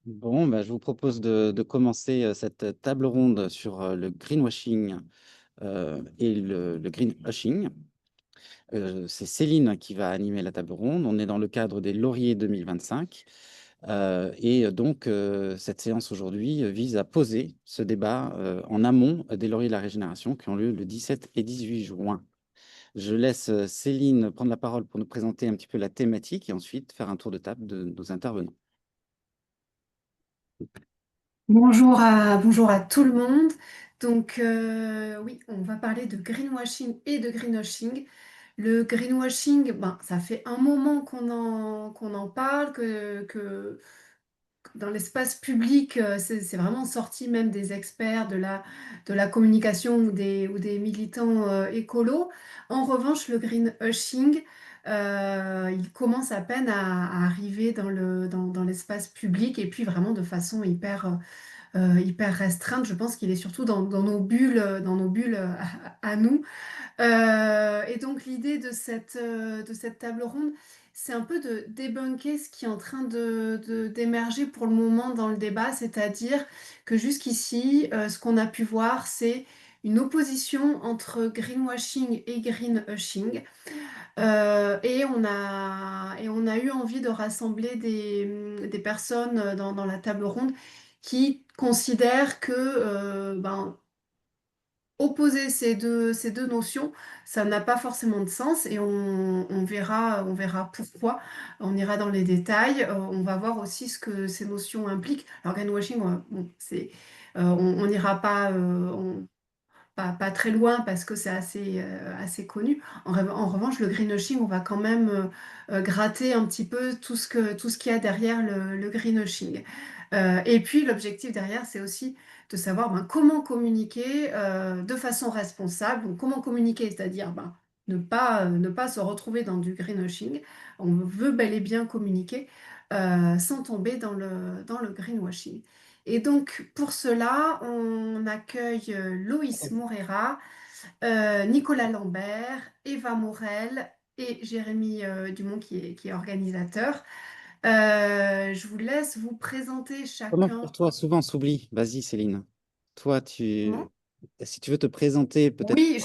Bon, bah, je vous propose de commencer cette table ronde sur le greenwashing et le greenwashing. C'est Céline qui va animer la table ronde. On est dans le cadre des Lauriers 2025. Cette séance aujourd'hui vise à poser ce débat en amont des Lauriers de la Régénération qui ont lieu le 17 et 18 juin. Je laisse Céline prendre la parole pour nous présenter un petit peu la thématique et ensuite faire un tour de table de nos intervenants. Bonjour à tout le monde. Oui, on va parler de greenwashing et de greenwashing. Le greenwashing, ben, ça fait un moment qu'on en parle, que dans l'espace public, c'est vraiment sorti même des experts de la communication ou des militants écolos. En revanche, le greenwashing, il commence à peine à arriver dans l'espace public et puis vraiment de façon hyper restreinte. Je pense qu'il est surtout dans nos bulles à nous. Et donc l'idée de cette table ronde, c'est un peu de débunker ce qui est en train d'émerger pour le moment dans le débat, c'est-à-dire que jusqu'ici, ce qu'on a pu voir, c'est une opposition entre greenwashing et greenwashing. Et on a eu envie de rassembler des personnes dans la table ronde qui considèrent que opposer ces deux notions, ça n'a pas forcément de sens et on verra pourquoi. On ira dans les détails. On va voir aussi ce que ces notions impliquent. Alors, greenwashing, bon, on n'ira pas très loin parce que c'est assez connu. En revanche, le greenwashing, on va quand même gratter un petit peu tout ce qu'il y a derrière le greenwashing. Et puis, l'objectif derrière, c'est aussi de savoir ben, comment communiquer de façon responsable. Donc, comment communiquer, c'est-à-dire ben, ne pas se retrouver dans du greenwashing. On veut bel et bien communiquer sans tomber dans le greenwashing. Et donc, pour cela, on accueille Loïs Moreira, Nicolas Lambert, Eva Morel et Jérémy Dumont qui est organisateur. Je vous laisse vous présenter Comment pour chacun. toi, souvent s'oublie. Vas-y, Céline. Toi, Comment? si tu veux te présenter, peut-être Oui,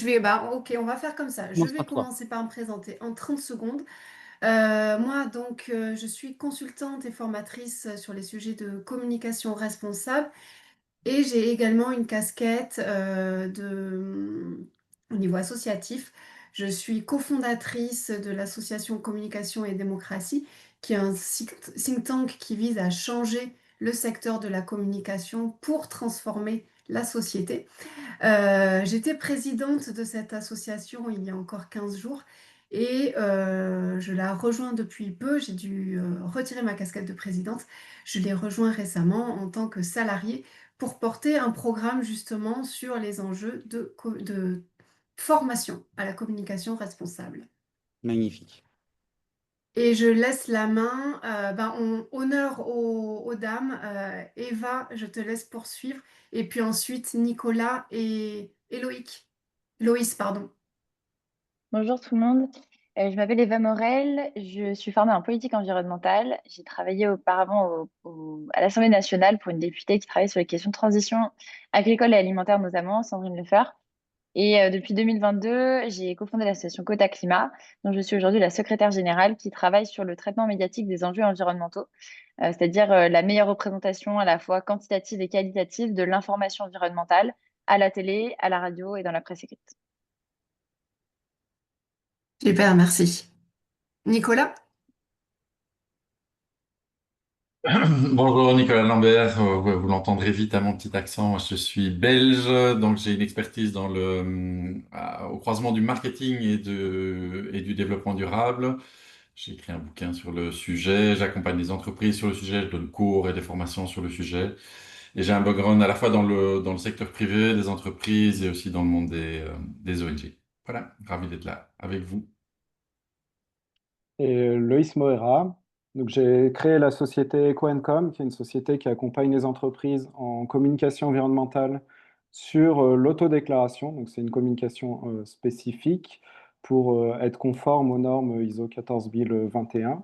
ok, on va faire comme ça. Je commence vais par toi. commencer par me présenter en 30 secondes. Moi, donc, je suis consultante et formatrice sur les sujets de communication responsable. Et j'ai également une casquette au niveau associatif. Je suis cofondatrice de l'association Communication et Démocratie, qui est un think tank qui vise à changer le secteur de la communication pour transformer la société. J'étais présidente de cette association il y a encore 15 jours et je la rejoins depuis peu. J'ai dû retirer ma casquette de présidente. Je l'ai rejoint récemment en tant que salariée pour porter un programme justement sur les enjeux de formation à la communication responsable. Magnifique. Et je laisse la main, honneur aux dames. Eva, je te laisse poursuivre. Et puis ensuite, Nicolas et Loïc. Loïs, pardon. Bonjour tout le monde. Je m'appelle Eva Morel, je suis formée en politique environnementale. J'ai travaillé auparavant à l'Assemblée nationale pour une députée qui travaille sur les questions de transition agricole et alimentaire notamment, Sandrine Lefeur. Et depuis 2022, j'ai cofondé l'association Quota Climat, dont je suis aujourd'hui la secrétaire générale qui travaille sur le traitement médiatique des enjeux environnementaux, c'est-à-dire la meilleure représentation à la fois quantitative et qualitative de l'information environnementale à la télé, à la radio et dans la presse écrite. Super, merci. Nicolas? Bonjour Nicolas Lambert. Ouais, vous l'entendrez vite à mon petit accent. Je suis belge, donc j'ai une expertise au croisement du marketing et du développement durable. J'ai écrit un bouquin sur le sujet, j'accompagne les entreprises sur le sujet, je donne cours et des formations sur le sujet. Et j'ai un background à la fois dans le secteur privé, des entreprises et aussi dans le monde des ONG. Voilà, ravi d'être là avec vous. Et Loïs Moera. Donc, j'ai créé la société EcoCom, qui est une société qui accompagne les entreprises en communication environnementale sur l'autodéclaration. Donc, c'est une communication spécifique pour être conforme aux normes ISO 14021.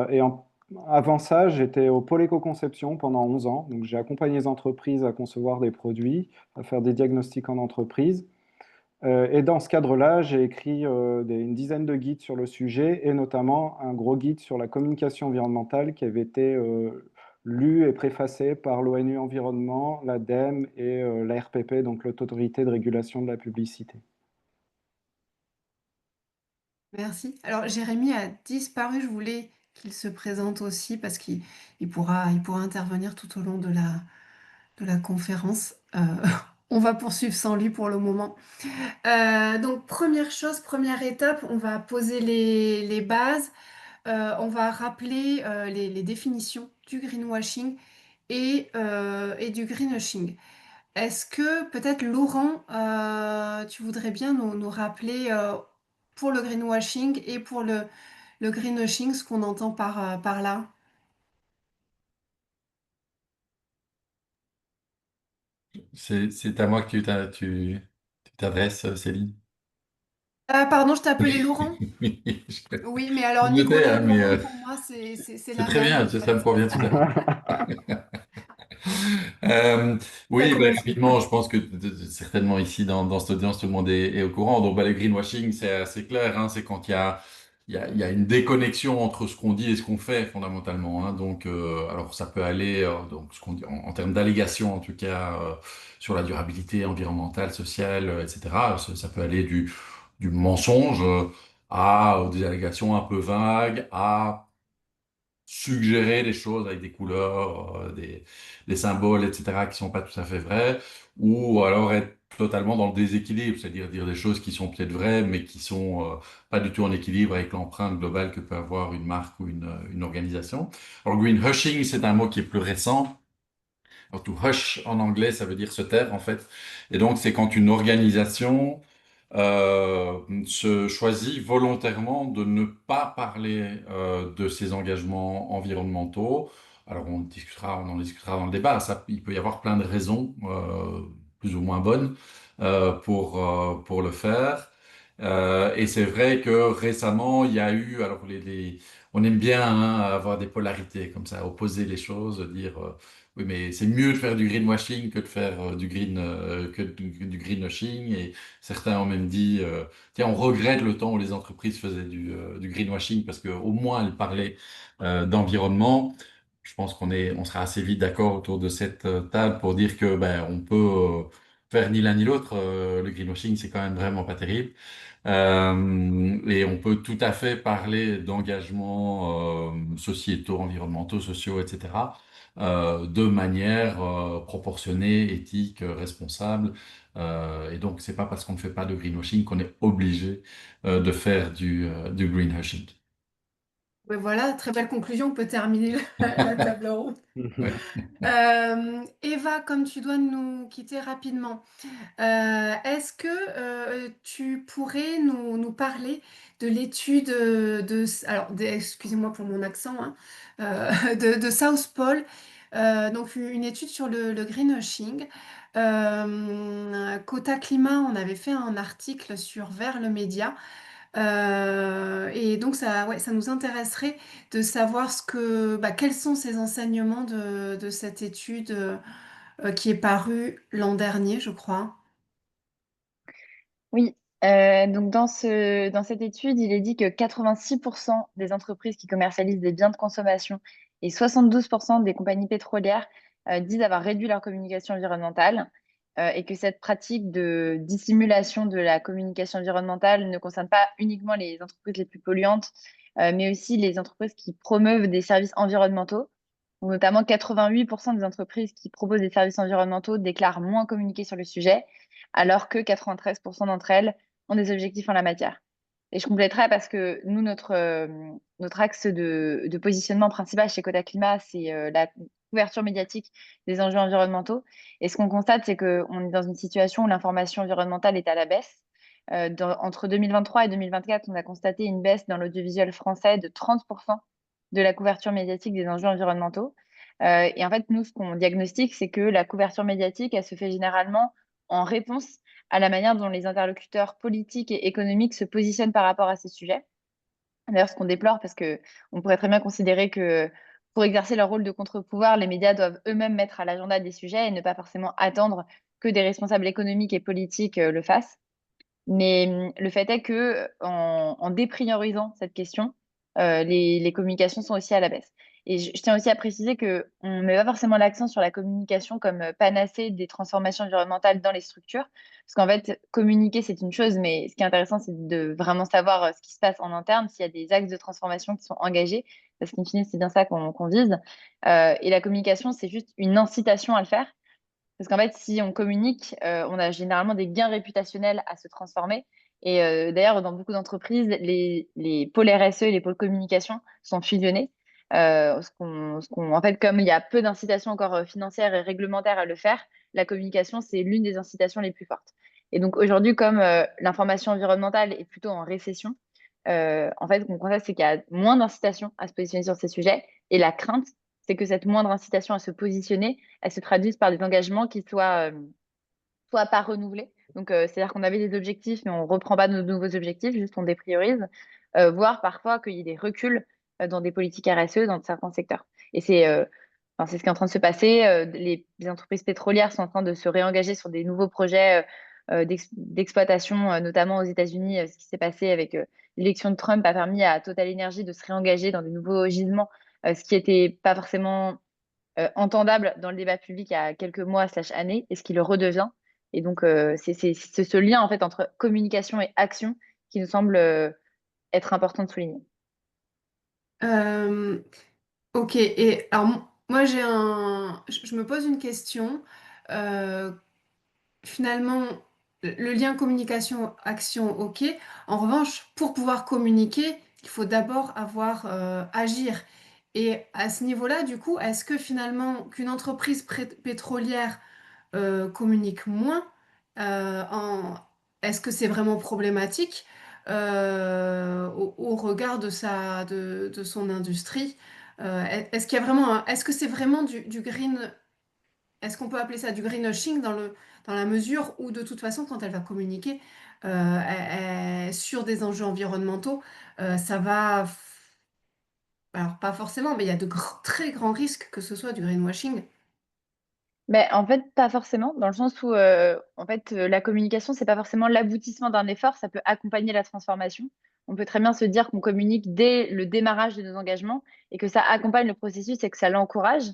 Et Avant ça, j'étais au pôle éco-conception pendant 11 ans. Donc, j'ai accompagné les entreprises à concevoir des produits, à faire des diagnostics en entreprise. Et dans ce cadre-là, j'ai écrit une dizaine de guides sur le sujet, et notamment un gros guide sur la communication environnementale qui avait été lu et préfacé par l'ONU Environnement, l'ADEME et la RPP, donc l'Autorité de régulation de la publicité. Merci. Alors, Jérémy a disparu. Je voulais qu'il se présente aussi parce qu'il pourra intervenir tout au long de la conférence. On va poursuivre sans lui pour le moment. Donc, première chose, première étape, on va poser les bases. On va rappeler les définitions du greenwashing et du greenwashing. Est-ce que peut-être Laurent, tu voudrais bien nous rappeler pour le greenwashing et pour le greenwashing ce qu'on entend par là? C'est à moi que tu t'adresses, Céline. Pardon, je t'ai appelé Laurent? Oui, je Oui, mais je alors notais, Nicolas hein, mais Laurent, pour moi, c'est c'est la très même bien, en ça me fait. convient tout à fait. Ça Oui, commence bien. rapidement, je pense que certainement ici dans cette audience, tout le monde est au courant. Donc, le greenwashing, c'est assez clair, hein, c'est quand il y a une déconnexion entre ce qu'on dit et ce qu'on fait fondamentalement, hein. Donc, alors ça peut aller donc ce qu'on dit en termes d'allégations, en tout cas sur la durabilité environnementale, sociale, etc. Ça peut aller du mensonge à des allégations un peu vagues, à suggérer des choses avec des couleurs, des symboles, etc., qui sont pas tout à fait vrais, ou alors être totalement dans le déséquilibre, c'est-à-dire dire des choses qui sont peut-être vraies, mais qui sont pas du tout en équilibre avec l'empreinte globale que peut avoir une marque ou une organisation. Alors, greenwashing, c'est un mot qui est plus récent. Alors, to hush en anglais, ça veut dire se taire en fait. Et donc, c'est quand une organisation se choisit volontairement de ne pas parler de ses engagements environnementaux. Alors, on en discutera dans le débat. Ça, il peut y avoir plein de raisons, plus ou moins bonnes, pour le faire. Et c'est vrai que récemment, il y a eu, alors on aime bien hein, avoir des polarités comme ça, opposer les choses, dire oui, mais c'est mieux de faire du greenwashing que de faire du greenwashing. Et certains ont même dit, tiens, on regrette le temps où les entreprises faisaient du greenwashing parce qu'au moins elles parlaient d'environnement. Je pense on sera assez vite d'accord autour de cette table pour dire que ben, on peut faire ni l'un ni l'autre. Le greenwashing, c'est quand même vraiment pas terrible. Et on peut tout à fait parler d'engagements sociétaux, environnementaux, sociaux, etc., de manière proportionnée, éthique, responsable. Et donc, c'est pas parce qu'on ne fait pas de greenwashing qu'on est obligé de faire du greenwashing. Ouais, voilà, très belle conclusion. On peut terminer la table ronde. Ouais. Eva, comme tu dois nous quitter rapidement, est-ce que tu pourrais nous parler de l'étude excusez-moi pour mon accent, hein, de South Pole, donc une étude sur le greenwashing. Quota Climat, on avait fait un article sur Vers le Média. Et donc ça, ouais, ça nous intéresserait de savoir quels sont ces enseignements de cette étude qui est parue l'an dernier, je crois. Oui, donc dans cette étude, il est dit que 86% des entreprises qui commercialisent des biens de consommation et 72% des compagnies pétrolières disent avoir réduit leur communication environnementale et que cette pratique de dissimulation de la communication environnementale ne concerne pas uniquement les entreprises les plus polluantes, mais aussi les entreprises qui promeuvent des services environnementaux. Donc, notamment 88% des entreprises qui proposent des services environnementaux déclarent moins communiquer sur le sujet alors que 93% d'entre elles ont des objectifs en la matière. Et je compléterai parce que nous, notre axe de positionnement principal chez Coda Climat, c'est la couverture médiatique des enjeux environnementaux. Et ce qu'on constate, c'est qu'on est dans une situation où l'information environnementale est à la baisse. Entre 2023 et 2024, on a constaté une baisse dans l'audiovisuel français de 30% de la couverture médiatique des enjeux environnementaux. Et en fait, nous, ce qu'on diagnostique, c'est que la couverture médiatique, elle se fait généralement en réponse à la manière dont les interlocuteurs politiques et économiques se positionnent par rapport à ces sujets. D'ailleurs, ce qu'on déplore, parce que on pourrait très bien considérer que pour exercer leur rôle de contre-pouvoir, les médias doivent eux-mêmes mettre à l'agenda des sujets et ne pas forcément attendre que des responsables économiques et politiques le fassent. Mais le fait est que en dépriorisant cette question, les communications sont aussi à la baisse. Et je tiens aussi à préciser que on met pas forcément l'accent sur la communication comme panacée des transformations environnementales dans les structures, parce qu'en fait, communiquer, c'est une chose, mais ce qui est intéressant, c'est de vraiment savoir ce qui se passe en interne, s'il y a des axes de transformation qui sont engagés, parce qu'in fine, c'est bien ça qu'on vise. Et la communication, c'est juste une incitation à le faire. Parce qu'en fait, si on communique, on a généralement des gains réputationnels à se transformer. Et d'ailleurs, dans beaucoup d'entreprises, les pôles RSE et les pôles communication sont fusionnés. En fait, comme il y a peu d'incitations encore financières et réglementaires à le faire, la communication, c'est l'une des incitations les plus fortes. Et donc aujourd'hui, comme l'information environnementale est plutôt en récession, en fait, ce qu'on constate, c'est qu'il y a moins d'incitations à se positionner sur ces sujets. Et la crainte, c'est que cette moindre incitation à se positionner, elle se traduise par des engagements qui soient pas renouvelés. Donc, c'est-à-dire qu'on avait des objectifs, mais on ne reprend pas nos nouveaux objectifs, juste on dépriorise, voire parfois qu'il y ait des reculs dans des politiques RSE dans certains secteurs. Et enfin, c'est ce qui est en train de se passer. Les entreprises pétrolières sont en train de se réengager sur des nouveaux projets d'exploitation, notamment aux États-Unis. Ce qui s'est passé avec l'élection de Trump a permis à Total Energy de se réengager dans des nouveaux gisements, ce qui n'était pas forcément entendable dans le débat public il y a quelques mois/années, et ce qui le redevient. Et donc, c'est ce lien en fait entre communication et action qui nous semble être important de souligner. Euh, ok, et alors moi je me pose une question. Euh, Finalement, le lien communication-action, ok. En revanche, pour pouvoir communiquer, il faut d'abord avoir agir. Et à ce niveau-là, du coup, est-ce que finalement qu'une entreprise pétrolière communique moins, est-ce que c'est vraiment problématique au regard de son industrie? Est-ce qu'il y a vraiment est-ce que c'est vraiment du green? Est-ce qu'on peut appeler ça du greenwashing dans la mesure où, de toute façon, quand elle va communiquer sur des enjeux environnementaux, ça va. Alors, pas forcément, mais il y a de très grands risques que ce soit du greenwashing. Mais en fait, pas forcément, dans le sens où en fait, la communication, c'est pas forcément l'aboutissement d'un effort, ça peut accompagner la transformation. On peut très bien se dire qu'on communique dès le démarrage de nos engagements et que ça accompagne le processus et que ça l'encourage.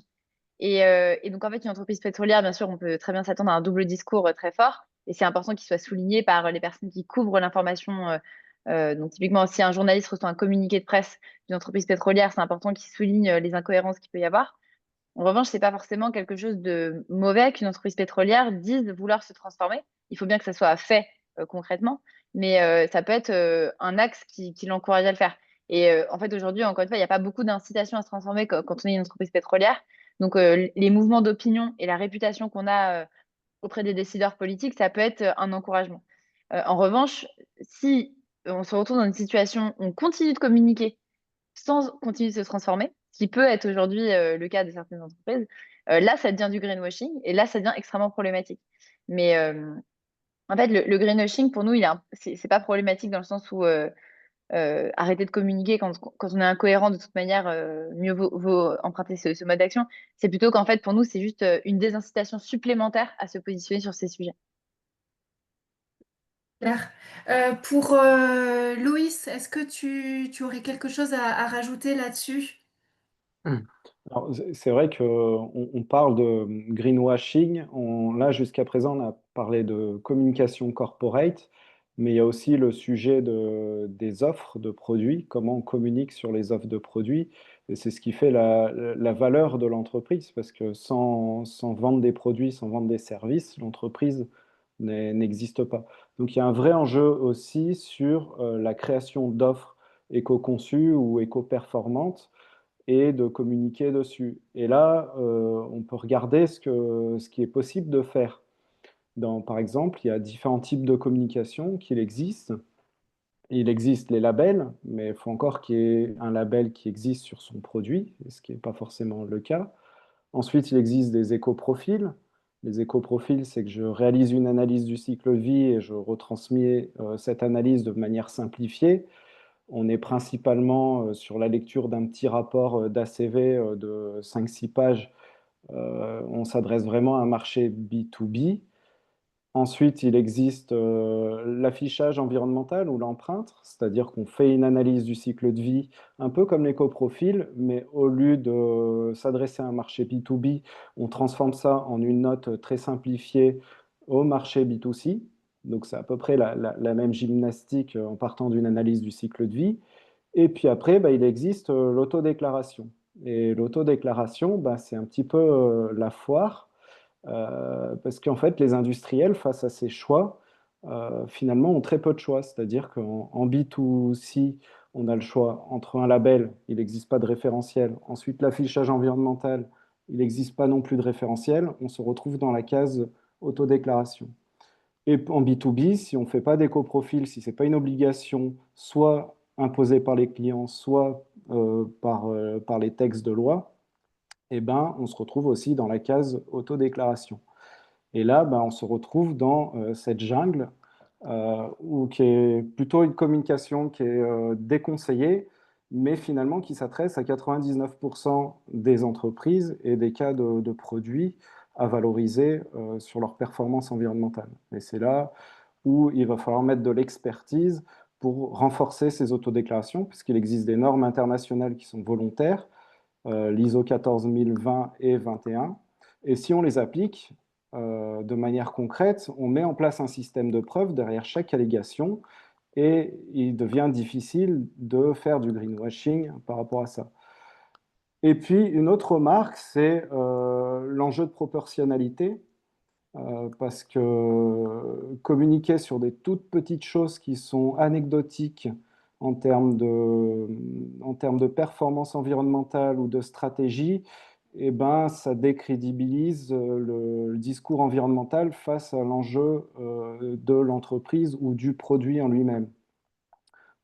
Et donc, en fait, une entreprise pétrolière, bien sûr, on peut très bien s'attendre à un double discours très fort. Et c'est important qu'il soit souligné par les personnes qui couvrent l'information. Donc, typiquement, si un journaliste reçoit un communiqué de presse d'une entreprise pétrolière, c'est important qu'il souligne les incohérences qu'il peut y avoir. En revanche, c'est pas forcément quelque chose de mauvais qu'une entreprise pétrolière dise vouloir se transformer. Il faut bien que ça soit fait concrètement, mais ça peut être un axe qui l'encourage à le faire. Et en fait, aujourd'hui, encore une fois, il n'y a pas beaucoup d'incitation à se transformer quand on est une entreprise pétrolière. Donc, les mouvements d'opinion et la réputation qu'on a auprès des décideurs politiques, ça peut être un encouragement. En revanche, si on se retrouve dans une situation où on continue de communiquer sans continuer de se transformer, ce qui peut être aujourd'hui le cas de certaines entreprises, là, ça devient du greenwashing et là, ça devient extrêmement problématique. Mais en fait, le greenwashing, pour nous, c'est pas problématique dans le sens où arrêter de communiquer quand on est incohérent, de toute manière, mieux vaut emprunter ce mode d'action. C'est plutôt qu'en fait, pour nous, c'est juste une désincitation supplémentaire à se positionner sur ces sujets. Claire. Pour Loïs, est-ce que tu aurais quelque chose à rajouter là-dessus? Alors, c'est vrai qu'on parle de greenwashing. Là, jusqu'à présent, on a parlé de communication corporate, mais il y a aussi le sujet des offres de produits, comment on communique sur les offres de produits. Et c'est ce qui fait la valeur de l'entreprise, parce que sans vendre des produits, sans vendre des services, l'entreprise n'existe pas. Donc, il y a un vrai enjeu aussi sur la création d'offres éco-conçues ou éco-performantes et de communiquer dessus. Et là, on peut regarder ce qui est possible de faire. Par exemple, il y a différents types de communication qu'il existe. Il existe les labels, mais il faut encore qu'il y ait un label qui existe sur son produit, ce qui n'est pas forcément le cas. Ensuite, il existe des éco-profils. Les éco-profils, c'est que je réalise une analyse du cycle vie et je retransmets cette analyse de manière simplifiée On est principalement sur la lecture d'un petit rapport d'ACV de 5-6 pages. On s'adresse vraiment à un marché B2B. Ensuite, il existe l'affichage environnemental ou l'empreinte, c'est-à-dire qu'on fait une analyse du cycle de vie, un peu comme l'éco-profil, mais au lieu de s'adresser à un marché B2B, on transforme ça en une note très simplifiée au marché B2C. Donc c'est à peu près la même gymnastique en partant d'une analyse du cycle de vie. Et puis après, bah, il existe l'autodéclaration. Et l'autodéclaration, bah, c'est un petit peu la foire parce qu'en fait, les industriels, face à ces choix, finalement, ont très peu de choix. C'est-à-dire qu'en B2C, on a le choix entre un label, il n'existe pas de référentiel. Ensuite, l'affichage environnemental, il n'existe pas non plus de référentiel. On se retrouve dans la case autodéclaration. Et en B2B, si on ne fait pas d'éco-profil, si ce n'est pas une obligation, soit imposée par les clients, soit par les textes de loi, eh ben, on se retrouve aussi dans la case autodéclaration. Et là, ben, on se retrouve dans cette jungle qui est plutôt une communication qui est déconseillée, mais finalement qui s'adresse à 99% des entreprises et des cas de produits à valoriser sur leur performance environnementale. Et c'est là où il va falloir mettre de l'expertise pour renforcer ces autodéclarations, puisqu'il existe des normes internationales qui sont volontaires, l'ISO 14020 et 21. Et si on les applique de manière concrète, on met en place un système de preuves derrière chaque allégation et il devient difficile de faire du greenwashing par rapport à ça. Et puis, une autre remarque, c'est l'enjeu de proportionnalité, parce que communiquer sur des toutes petites choses qui sont anecdotiques en termes de performance environnementale ou de stratégie, eh ben, ça décrédibilise le discours environnemental face à l'enjeu de l'entreprise ou du produit en lui-même.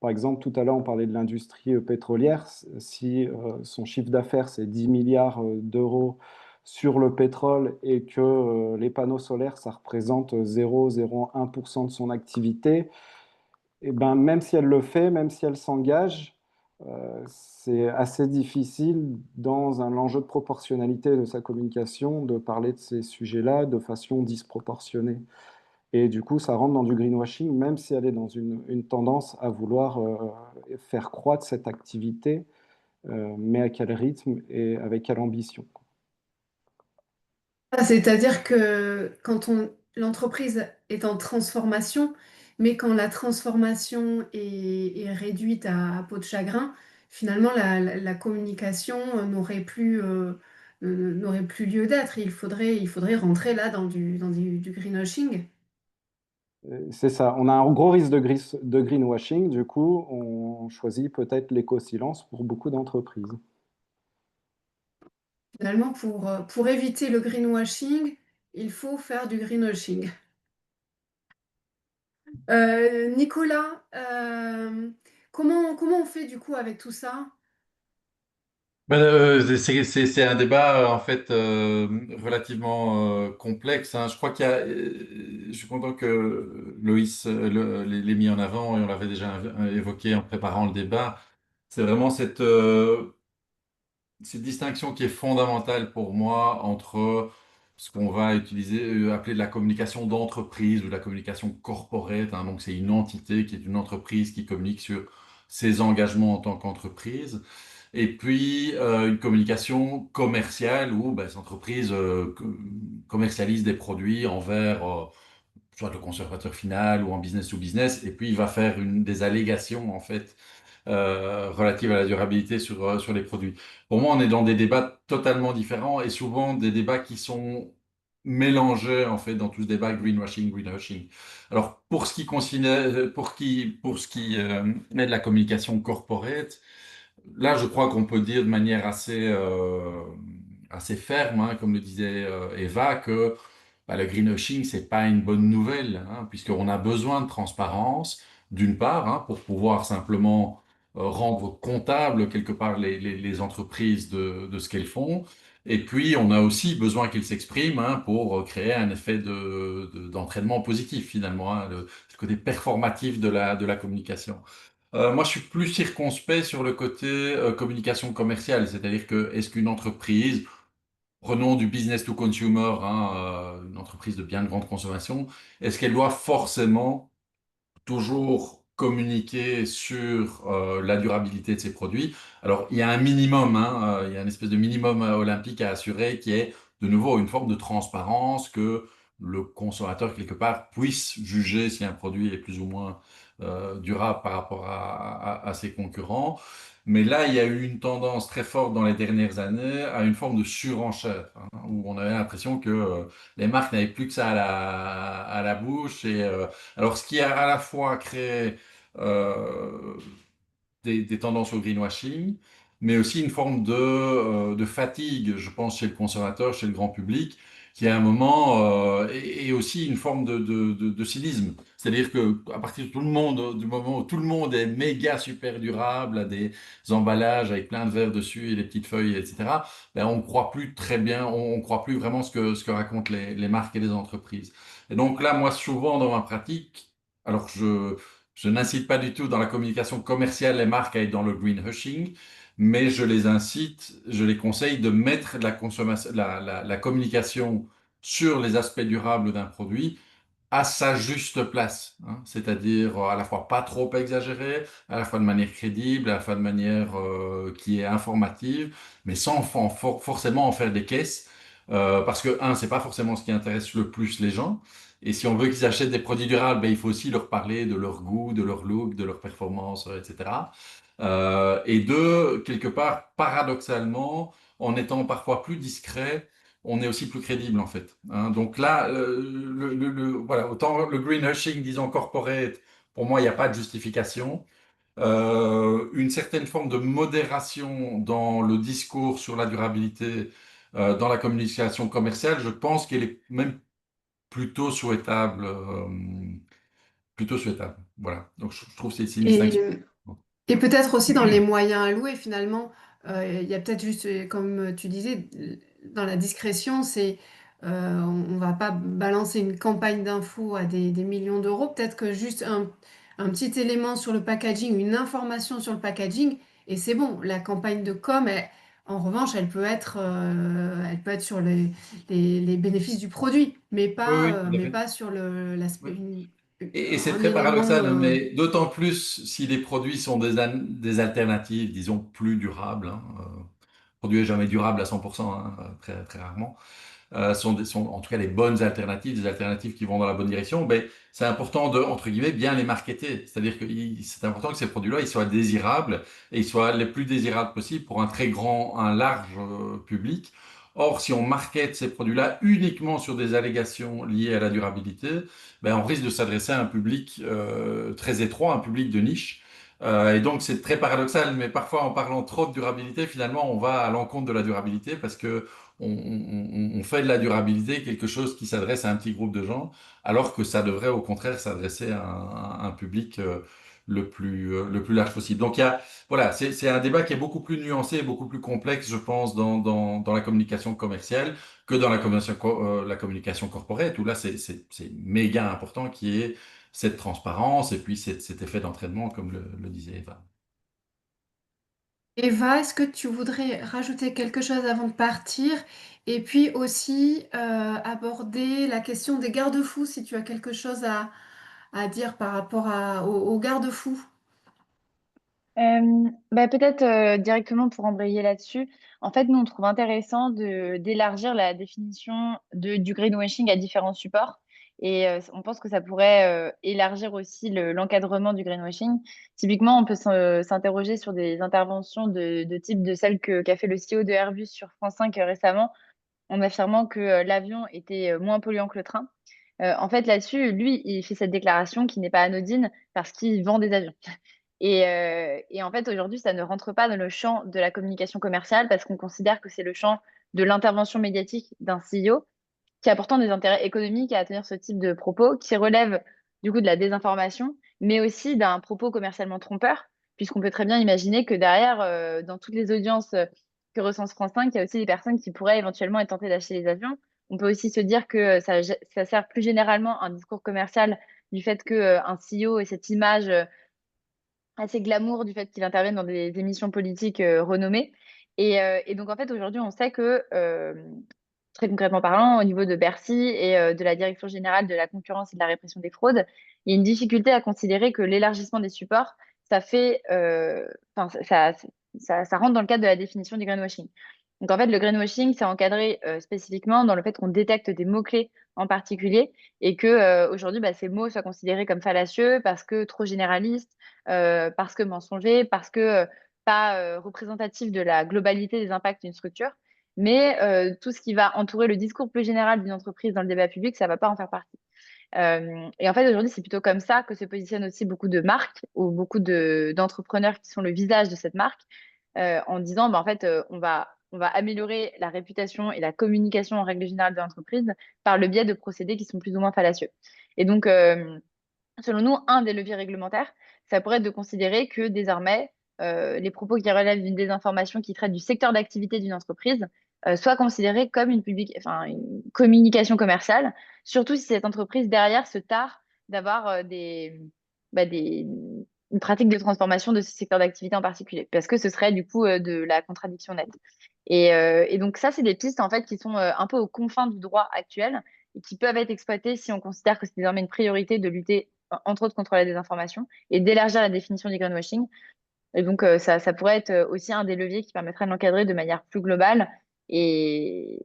Par exemple, tout à l'heure, on parlait de l'industrie pétrolière. Si son chiffre d'affaires, c'est 10 milliards d'euros sur le pétrole et que les panneaux solaires, ça représente 0,01% de son activité, et ben, même si elle le fait, même si elle s'engage, c'est assez difficile dans un enjeu de proportionnalité de sa communication de parler de ces sujets-là de façon disproportionnée. Et du coup, ça rentre dans du greenwashing, même si elle est dans une tendance à vouloir faire croître cette activité, mais à quel rythme et avec quelle ambition. Ah, c'est-à-dire que l'entreprise est en transformation, mais quand la transformation est réduite à peau de chagrin, finalement la communication n'aurait plus lieu d'être. Il faudrait rentrer là du greenwashing. C'est ça, on a un gros risque de greenwashing, du coup, on choisit peut-être l'éco-silence pour beaucoup d'entreprises. Finalement, pour éviter le greenwashing, il faut faire du greenwashing. Nicolas, comment on fait du coup avec tout ça? C'est un débat en fait relativement complexe, hein. Je crois je suis content que Loïs l'ait mis en avant et on l'avait déjà évoqué en préparant le débat. C'est vraiment cette distinction qui est fondamentale pour moi entre ce qu'on va utiliser, appeler de la communication d'entreprise ou de la communication corporate, hein. Donc c'est une entité qui est une entreprise qui communique sur ses engagements en tant qu'entreprise. Et puis une communication commerciale où ben, cette entreprise commercialise des produits envers soit le consommateur final ou en business to business. Et puis il va faire des allégations en fait relatives à la durabilité sur les produits. Pour moi, on est dans des débats totalement différents et souvent des débats qui sont mélangés en fait dans tout ce débat greenwashing. Alors pour ce qui est de la communication corporate. Là, je crois qu'on peut dire de manière assez ferme, hein, comme le disait Eva, que bah, le greenwashing, c'est pas une bonne nouvelle, hein, puisqu'on a besoin de transparence, d'une part, hein, pour pouvoir simplement rendre comptable quelque part les entreprises de ce qu'elles font. Et puis, on a aussi besoin qu'elles s'expriment hein, pour créer un effet d'entraînement positif, finalement, hein, le côté performatif de la communication. Moi, je suis plus circonspect sur le côté communication commerciale, c'est-à-dire que est-ce qu'une entreprise, prenons du business to consumer, hein, une entreprise de bien grande consommation, est-ce qu'elle doit forcément toujours communiquer sur la durabilité de ses produits? Alors, il y a un minimum, hein, il y a une espèce de minimum olympique à assurer qui est de nouveau une forme de transparence, que le consommateur, quelque part, puisse juger si un produit est plus ou moins durable par rapport à ses concurrents. Mais là, il y a eu une tendance très forte dans les dernières années à une forme de surenchère, hein, où on avait l'impression que les marques n'avaient plus que ça à la bouche. Alors, ce qui a à la fois créé euh, des tendances au greenwashing, mais aussi une forme de fatigue, je pense, chez le consommateur, chez le grand public, qui à un moment, et aussi une forme de cynisme. C'est-à-dire que à partir de tout le monde, du moment où tout le monde est méga super durable, a des emballages avec plein de verres dessus et des petites feuilles, etc., ben, on croit plus très bien, on croit plus vraiment ce que racontent les marques et les entreprises. Et donc là, moi, souvent dans ma pratique, alors je n'incite pas du tout dans la communication commerciale les marques à être dans le greenwashing, mais je les incite, je les conseille de mettre la consommation, la communication sur les aspects durables d'un produit à sa juste place, hein. C'est-à-dire à la fois pas trop exagéré, à la fois de manière crédible, à la fois de manière qui est informative, mais sans forcément en faire des caisses, parce que un, c'est pas forcément ce qui intéresse le plus les gens. Et si on veut qu'ils achètent des produits durables, ben, il faut aussi leur parler de leur goût, de leur look, de leur performance, etc. Et deux, quelque part, paradoxalement, en étant parfois plus discret, on est aussi plus crédible en fait, hein. Donc là, voilà, autant le greenwashing, disons corporate, pour moi, il n'y a pas de justification. Une certaine forme de modération dans le discours sur la durabilité, dans la communication commerciale, je pense qu'elle est même plutôt souhaitable. Plutôt souhaitable. Voilà. Donc je trouve que c'est une distinction. Et, et peut-être aussi dans les moyens alloués, finalement, il y a peut-être juste, comme tu disais, dans la discrétion, on va pas balancer une campagne d'infos à des millions d'euros. Peut-être que juste un petit élément sur le packaging, une information sur le packaging, et c'est bon. La campagne de com, en revanche, elle peut être sur les bénéfices du produit, Oui, oui, tout à mais fait. pas sur Oui. l'aspect, Et c'est un très élément. paradoxal, mais d'autant plus si les produits sont des alternatives, disons, plus durables, hein. Le produit n'est jamais durable à 100%, hein, très, très rarement. Sont en tout cas les bonnes alternatives, des alternatives qui vont dans la bonne direction, ben, c'est important de, entre guillemets, bien les marketer. C'est-à-dire que c'est important que ces produits-là, ils soient désirables et ils soient les plus désirables possibles pour un large public. Or, si on market ces produits-là uniquement sur des allégations liées à la durabilité, ben, on risque de s'adresser à un public très étroit, un public de niche. Et donc, c'est très paradoxal, mais parfois, en parlant trop de durabilité, finalement, on va à l'encontre de la durabilité parce que on fait de la durabilité quelque chose qui s'adresse à un petit groupe de gens, alors que ça devrait au contraire s'adresser à un public le plus large possible. Donc voilà, c'est un débat qui est beaucoup plus nuancé, beaucoup plus complexe, je pense, dans la communication commerciale que dans la communication corporate, où là c'est méga important qu'il y ait cette transparence et puis cet effet d'entraînement, comme le disait Eva. Eva, est-ce que tu voudrais rajouter quelque chose avant de partir? Et puis aussi aborder la question des garde-fous, si tu as quelque chose à dire par rapport aux garde-fous. Peut-être directement pour embrayer là-dessus. En fait, nous, on trouve intéressant d'élargir la définition du greenwashing à différents supports. Et on pense que ça pourrait élargir aussi l'encadrement du greenwashing. Typiquement, on peut s'interroger sur des interventions de type de celle qu'a fait le CEO de Airbus sur France 5 récemment, en affirmant que l'avion était moins polluant que le train. En fait, là-dessus, lui, il fait cette déclaration qui n'est pas anodine parce qu'il vend des avions. Et en fait, aujourd'hui, ça ne rentre pas dans le champ de la communication commerciale parce qu'on considère que c'est le champ de l'intervention médiatique d'un CEO qui a pourtant des intérêts économiques à tenir ce type de propos, qui relève du coup de la désinformation, mais aussi d'un propos commercialement trompeur, puisqu'on peut très bien imaginer que derrière, dans toutes les audiences que recense France 5, il y a aussi des personnes qui pourraient éventuellement être tentées d'acheter les avions. On peut aussi se dire que ça sert plus généralement à un discours commercial du fait qu'un CEO ait cette image assez glamour du fait qu'il intervienne dans des émissions politiques renommées. Et donc, en fait, aujourd'hui, on sait que, très concrètement parlant, au niveau de Bercy et de la Direction générale de la concurrence et de la répression des fraudes, il y a une difficulté à considérer que l'élargissement des supports, ça fait, enfin, ça rentre dans le cadre de la définition du greenwashing. Donc, en fait, le greenwashing, c'est encadré spécifiquement dans le fait qu'on détecte des mots-clés en particulier et que aujourd'hui, bah, ces mots soient considérés comme fallacieux parce que trop généralistes, parce que mensonger, parce que pas représentatif de la globalité des impacts d'une structure. Mais tout ce qui va entourer le discours plus général d'une entreprise dans le débat public, ça ne va pas en faire partie. Et en fait, aujourd'hui, c'est plutôt comme ça que se positionnent aussi beaucoup de marques ou beaucoup d'entrepreneurs qui sont le visage de cette marque, en disant, bah, en fait, on va améliorer la réputation et la communication en règle générale de l'entreprise par le biais de procédés qui sont plus ou moins fallacieux. Et donc, selon nous, un des leviers réglementaires, ça pourrait être de considérer que désormais, les propos qui relèvent d'une désinformation qui traite du secteur d'activité d'une entreprise soient considérés comme enfin, une communication commerciale, surtout si cette entreprise derrière se tare d'avoir une pratique de transformation de ce secteur d'activité en particulier, parce que ce serait du coup de la contradiction nette. Et donc ça, c'est des pistes en fait qui sont un peu aux confins du droit actuel et qui peuvent être exploitées si on considère que c'est désormais une priorité de lutter entre autres contre la désinformation et d'élargir la définition du greenwashing. Et donc, ça pourrait être aussi un des leviers qui permettrait de l'encadrer de manière plus globale et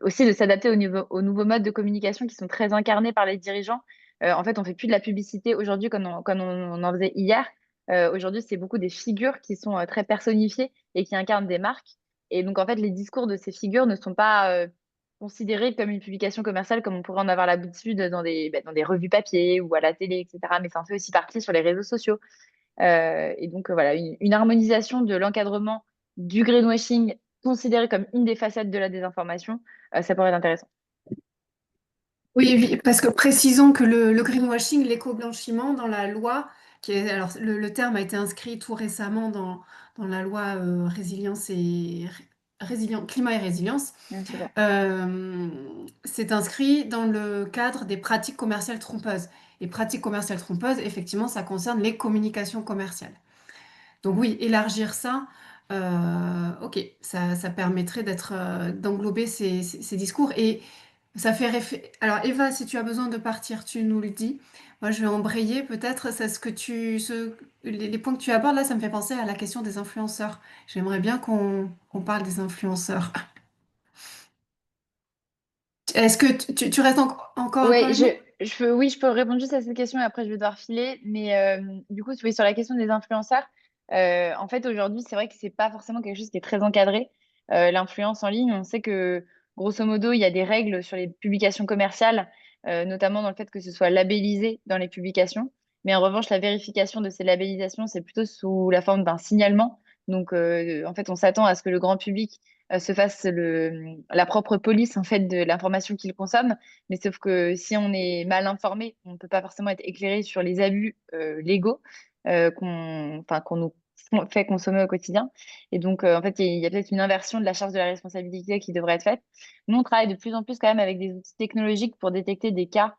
aussi de s'adapter aux nouveaux modes de communication qui sont très incarnés par les dirigeants. En fait, on fait plus de la publicité aujourd'hui comme on en faisait hier. Aujourd'hui, c'est beaucoup des figures qui sont très personnifiées et qui incarnent des marques. Et donc, en fait, les discours de ces figures ne sont pas considérés comme une publication commerciale comme on pourrait en avoir l'habitude dans des revues papier ou à la télé, etc. Mais ça en fait aussi partie sur les réseaux sociaux. Et donc, voilà, une harmonisation de l'encadrement du greenwashing considéré comme une des facettes de la désinformation, ça pourrait être intéressant. Oui, oui, parce que précisons que le greenwashing, l'éco-blanchiment dans la loi, alors le terme a été inscrit tout récemment dans la loi climat et résilience. Super. C'est inscrit dans le cadre des pratiques commerciales trompeuses. Et pratiques commerciales trompeuses, effectivement, ça concerne les communications commerciales. Donc oui, élargir ça, ok, ça permettrait d'englober ces discours. Et ça fait Alors Eva, si tu as besoin de partir, tu nous le dis. Moi, je vais embrayer peut-être. C'est les points que tu abordes là, ça me fait penser à la question des influenceurs. J'aimerais bien qu'on parle des influenceurs. Est-ce que tu restes encore un peu Oui, avec nous? oui, je peux répondre juste à cette question et après je vais devoir filer. Mais du coup, oui, sur la question des influenceurs, en fait, aujourd'hui, c'est vrai que c'est pas forcément quelque chose qui est très encadré. L'influence en ligne, on sait que grosso modo, il y a des règles sur les publications commerciales, notamment dans le fait que ce soit labellisé dans les publications. Mais en revanche, la vérification de ces labellisations, c'est plutôt sous la forme d'un signalement. Donc, en fait, on s'attend à ce que le grand public se fasse la propre police en fait de l'information qu'il consomme. Mais sauf que si on est mal informé, on ne peut pas forcément être éclairé sur les abus légaux qu'on nous fait consommer au quotidien. Et donc, en fait, il y a peut-être une inversion de la charge de la responsabilité qui devrait être faite. Nous, on travaille de plus en plus quand même avec des outils technologiques pour détecter des cas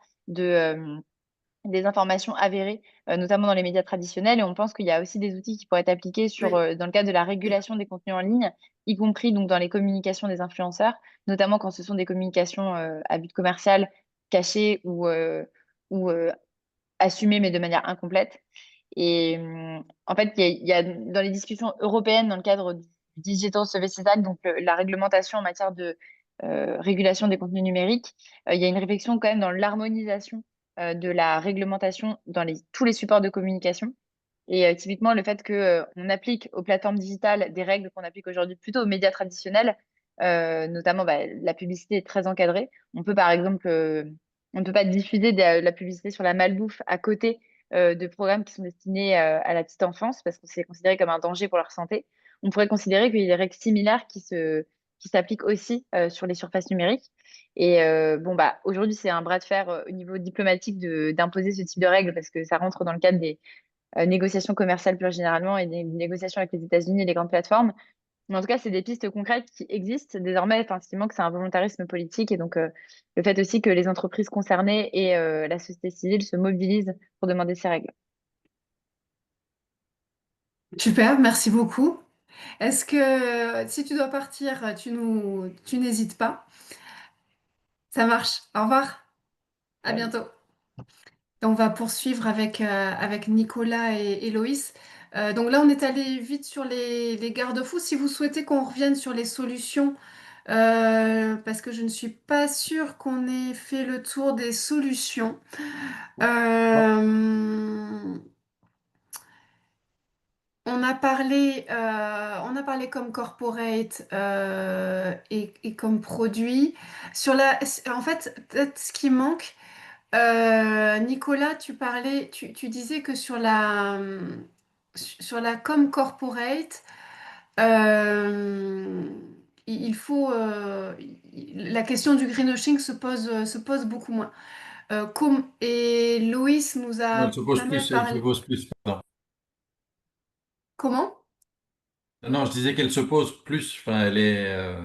des informations avérées, notamment dans les médias traditionnels. Et on pense qu'il y a aussi des outils qui pourraient être appliqués Oui. dans le cadre de la régulation des contenus en ligne, y compris donc dans les communications des influenceurs, notamment quand ce sont des communications à but commercial cachées ou assumées, mais de manière incomplète. Et en fait, il y a dans les discussions européennes, dans le cadre du Digital Services Act, donc la réglementation en matière de régulation des contenus numériques, il y a une réflexion quand même dans l'harmonisation de la réglementation dans tous les supports de communication. Et typiquement, le fait qu'on applique aux plateformes digitales des règles qu'on applique aujourd'hui plutôt aux médias traditionnels, notamment bah, la publicité est très encadrée. Par exemple, on ne peut pas diffuser de la publicité sur la malbouffe à côté de programmes qui sont destinés à la petite enfance parce que c'est considéré comme un danger pour leur santé. On pourrait considérer qu'il y a des règles similaires qui s'appliquent aussi sur les surfaces numériques. Et bon, bah, aujourd'hui, c'est un bras de fer au niveau diplomatique d'imposer ce type de règles parce que ça rentre dans le cadre des négociations commerciales plus généralement et des négociations avec les États-Unis et les grandes plateformes. Mais en tout cas, c'est des pistes concrètes qui existent désormais. Enfin, il manque, c'est un volontarisme politique. Et donc, le fait aussi que les entreprises concernées et la société civile se mobilisent pour demander ces règles. Super, merci beaucoup. Est-ce que si tu dois partir, tu n'hésites pas. Ça marche. Au revoir. À Ouais. bientôt. On va poursuivre avec Nicolas et Héloïse. Donc là, on est allé vite sur les garde-fous. Si vous souhaitez qu'on revienne sur les solutions, parce que je ne suis pas sûre qu'on ait fait le tour des solutions. Non. Euh, on a parlé comme corporate et comme produit. En fait, peut-être ce qui manque, Nicolas, tu disais que sur la com corporate, euh, il faut, la question du greenwashing se pose beaucoup moins. Et Loïs nous Non, a pas mal elle se parlé. pose plus. Pardon. Comment? Non, je disais qu'elle se pose plus. Enfin, elle est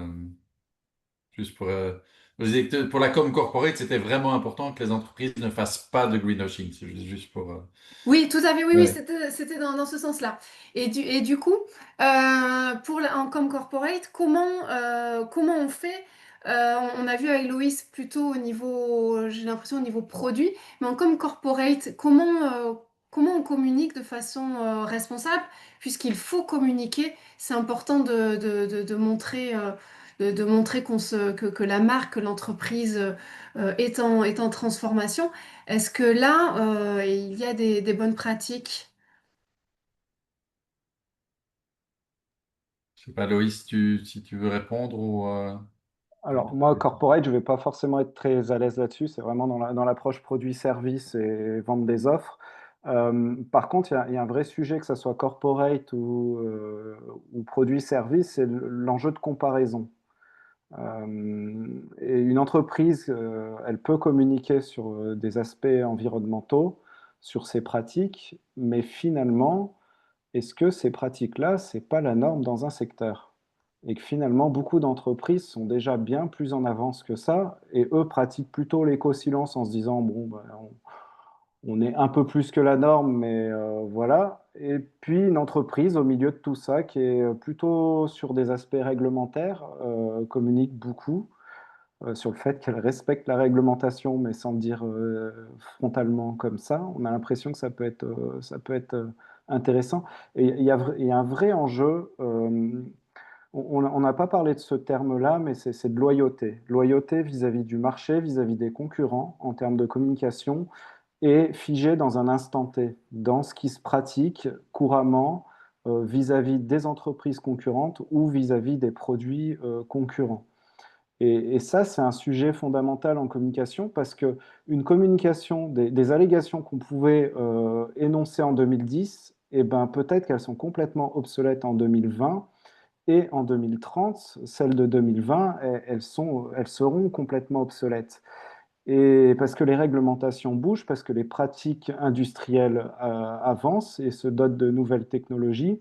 juste pour. Je disais que pour la com corporate, c'était vraiment important que les entreprises ne fassent pas de greenwashing. C'est juste pour. Oui, tout à fait, oui, oui, Ouais. c'était dans ce sens-là. Et du coup, comme corporate, comment on fait? On a vu avec Loïs plutôt au niveau, j'ai l'impression au niveau produit, mais comme corporate, comment on communique de façon responsable? Puisqu'il faut communiquer, c'est important de montrer, de montrer que la marque, que l'entreprise est en transformation. Est-ce que là, il y a des bonnes pratiques? Je sais pas, Loïs, si tu veux répondre ou. Alors, moi, corporate, je ne vais pas forcément être très à l'aise là-dessus. C'est vraiment dans l'approche produit-service et vente des offres. Par contre, il y a un vrai sujet, que ce soit corporate ou produit-service, c'est l'enjeu de comparaison. Et une entreprise, elle peut communiquer sur des aspects environnementaux, sur ses pratiques, mais finalement, est-ce que ces pratiques-là, c'est pas la norme dans un secteur? Et que finalement, beaucoup d'entreprises sont déjà bien plus en avance que ça, et eux pratiquent plutôt l'éco-silence en se disant, bon, ben, on est un peu plus que la norme, mais voilà. Et puis une entreprise au milieu de tout ça, qui est plutôt sur des aspects réglementaires, communique beaucoup sur le fait qu'elle respecte la réglementation, mais sans le dire frontalement comme ça. On a l'impression que ça peut être intéressant. Et il y a un vrai enjeu. On n'a pas parlé de ce terme-là, mais c'est de loyauté. Loyauté vis-à-vis du marché, vis-à-vis des concurrents en termes de communication, et figé dans un instant T, dans ce qui se pratique couramment vis-à-vis des entreprises concurrentes ou vis-à-vis des produits concurrents. Et ça, c'est un sujet fondamental en communication, parce que une communication, des allégations qu'on pouvait énoncer en 2010, eh ben, peut-être qu'elles sont complètement obsolètes en 2020, et en 2030, celles de 2020, elles seront complètement obsolètes. Et parce que les réglementations bougent, parce que les pratiques industrielles avancent et se dotent de nouvelles technologies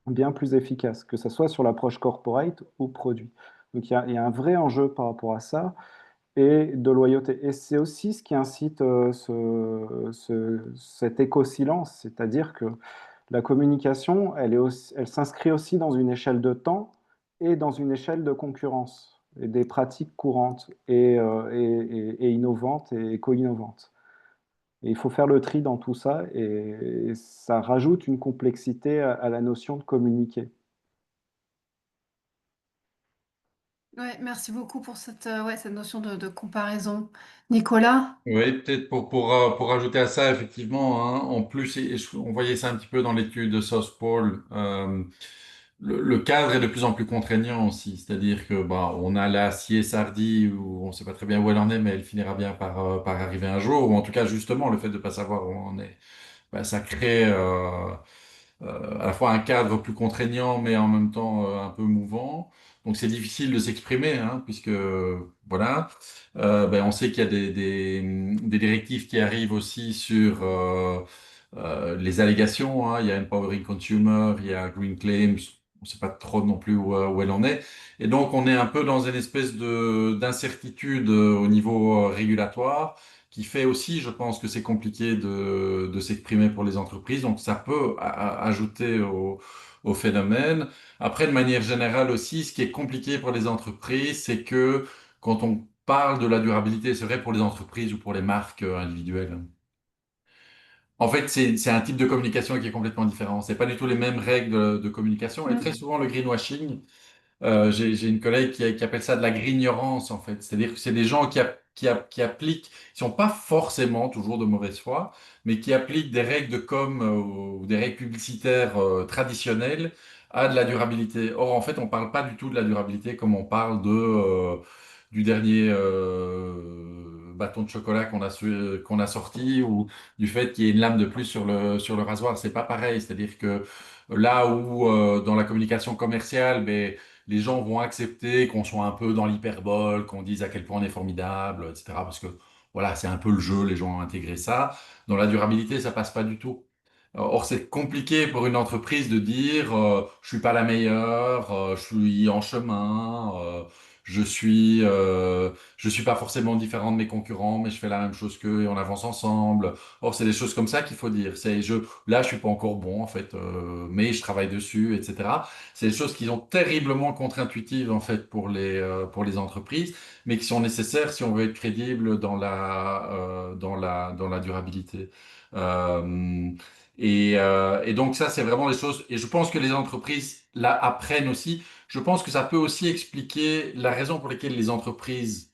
bien plus efficaces, que ce soit sur l'approche corporate ou produit. Donc il y a un vrai enjeu par rapport à ça, et de loyauté. Et c'est aussi ce qui incite cet éco-silence, c'est-à-dire que la communication, elle s'inscrit aussi dans une échelle de temps et dans une échelle de concurrence, et des pratiques courantes et innovantes et éco-innovantes. Et il faut faire le tri dans tout ça, et ça rajoute une complexité à la notion de communiquer. Ouais, merci beaucoup pour cette notion de comparaison. Nicolas? Oui, peut-être pour ajouter à ça, effectivement, hein, en plus, on voyait ça un petit peu dans l'étude de South Pole, le cadre est de plus en plus contraignant aussi. C'est-à-dire que bah, on a la CSRD où on ne sait pas très bien où elle en est, mais elle finira bien par arriver un jour. Ou en tout cas, justement, le fait de ne pas savoir où on en est, bah, ça crée à la fois un cadre plus contraignant, mais en même temps un peu mouvant. Donc c'est difficile de s'exprimer, hein, puisque voilà. Ben, on sait qu'il y a des directives qui arrivent aussi sur les allégations, hein. Il y a Empowering Consumer, il y a Green Claims. On ne sait pas trop non plus où elle en est. Et donc on est un peu dans une espèce de d'incertitude au niveau régulatoire qui fait aussi, je pense, que c'est compliqué de s'exprimer pour les entreprises. Donc, ça peut ajouter au phénomène. Après, de manière générale aussi, ce qui est compliqué pour les entreprises, c'est que quand on parle de la durabilité, c'est vrai pour les entreprises ou pour les marques individuelles. En fait, c'est un type de communication qui est complètement différent. C'est pas du tout les mêmes règles de communication. Et très Mm. souvent, le greenwashing, j'ai une collègue qui appelle ça de la grignorance, en fait. C'est-à-dire que c'est des gens qui appliquent, qui sont pas forcément toujours de mauvaise foi, mais qui appliquent des règles de com ou des règles publicitaires traditionnelles à de la durabilité. Or, en fait, on parle pas du tout de la durabilité comme on parle du dernier bâton de chocolat qu'on a sorti ou du fait qu'il y ait une lame de plus sur le rasoir. C'est pas pareil. C'est-à-dire que là où dans la communication commerciale, ben, les gens vont accepter qu'on soit un peu dans l'hyperbole, qu'on dise à quel point on est formidable, etc. Parce que voilà, c'est un peu le jeu, les gens ont intégré ça. Dans la durabilité, ça passe pas du tout. Or, c'est compliqué pour une entreprise de dire je suis pas la meilleure, je suis en chemin, je suis pas forcément différent de mes concurrents, mais je fais la même chose qu'eux et on avance ensemble. Or, c'est des choses comme ça qu'il faut dire. Là, je suis pas encore bon en fait, mais je travaille dessus, etc. C'est des choses qui sont terriblement contre-intuitives en fait pour les entreprises, mais qui sont nécessaires si on veut être crédible dans la durabilité. Euh, et donc ça, c'est vraiment les choses. Et je pense que les entreprises là apprennent aussi. Je pense que ça peut aussi expliquer la raison pour laquelle les entreprises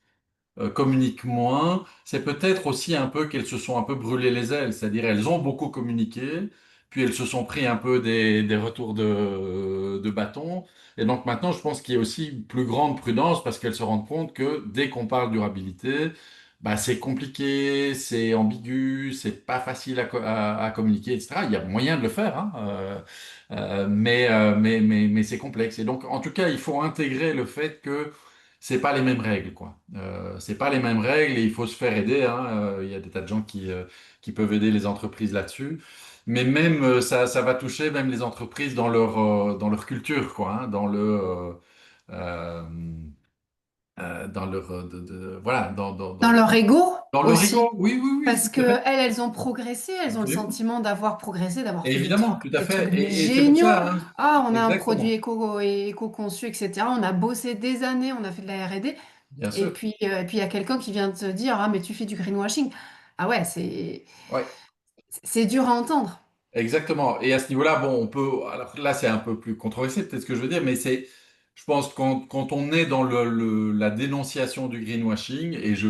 communiquent moins, c'est peut-être aussi un peu qu'elles se sont un peu brûlées les ailes, c'est-à-dire elles ont beaucoup communiqué, puis elles se sont pris un peu des retours de bâton, et donc maintenant je pense qu'il y a aussi une plus grande prudence parce qu'elles se rendent compte que dès qu'on parle durabilité, bah, c'est compliqué, c'est ambigu, c'est pas facile à communiquer, etc. Il y a moyen de le faire, hein, mais c'est complexe. Et donc, en tout cas, il faut intégrer le fait que c'est pas les mêmes règles, quoi. C'est pas les mêmes règles et il faut se faire aider, hein. Il y a des tas de gens qui peuvent aider les entreprises là-dessus. Mais même ça va toucher même les entreprises dans leur culture, quoi, hein, euh, dans leur voilà Dans leur ego dans leur ego. aussi. Oui, oui, oui, Parce tout que à fait. elles ont progressé, elles ont le Absolument. sentiment d'avoir progressé, d'avoir fait Évidemment, tout à des fait. trucs Et c'est pour géniaux. ça, hein. Ah, on a un produit Exactement. éco-conçu, etc. On a bossé des années, on a fait de la R&D. Bien Et sûr. puis, il y a quelqu'un qui vient de te dire, ah, mais tu fais du greenwashing. Ah ouais, Ouais. c'est dur à entendre. Exactement. Et à ce niveau-là, bon, on peut. Alors là, c'est un peu plus controversé, peut-être ce que je veux dire, mais c'est. Je pense que quand on est dans la dénonciation du greenwashing, et je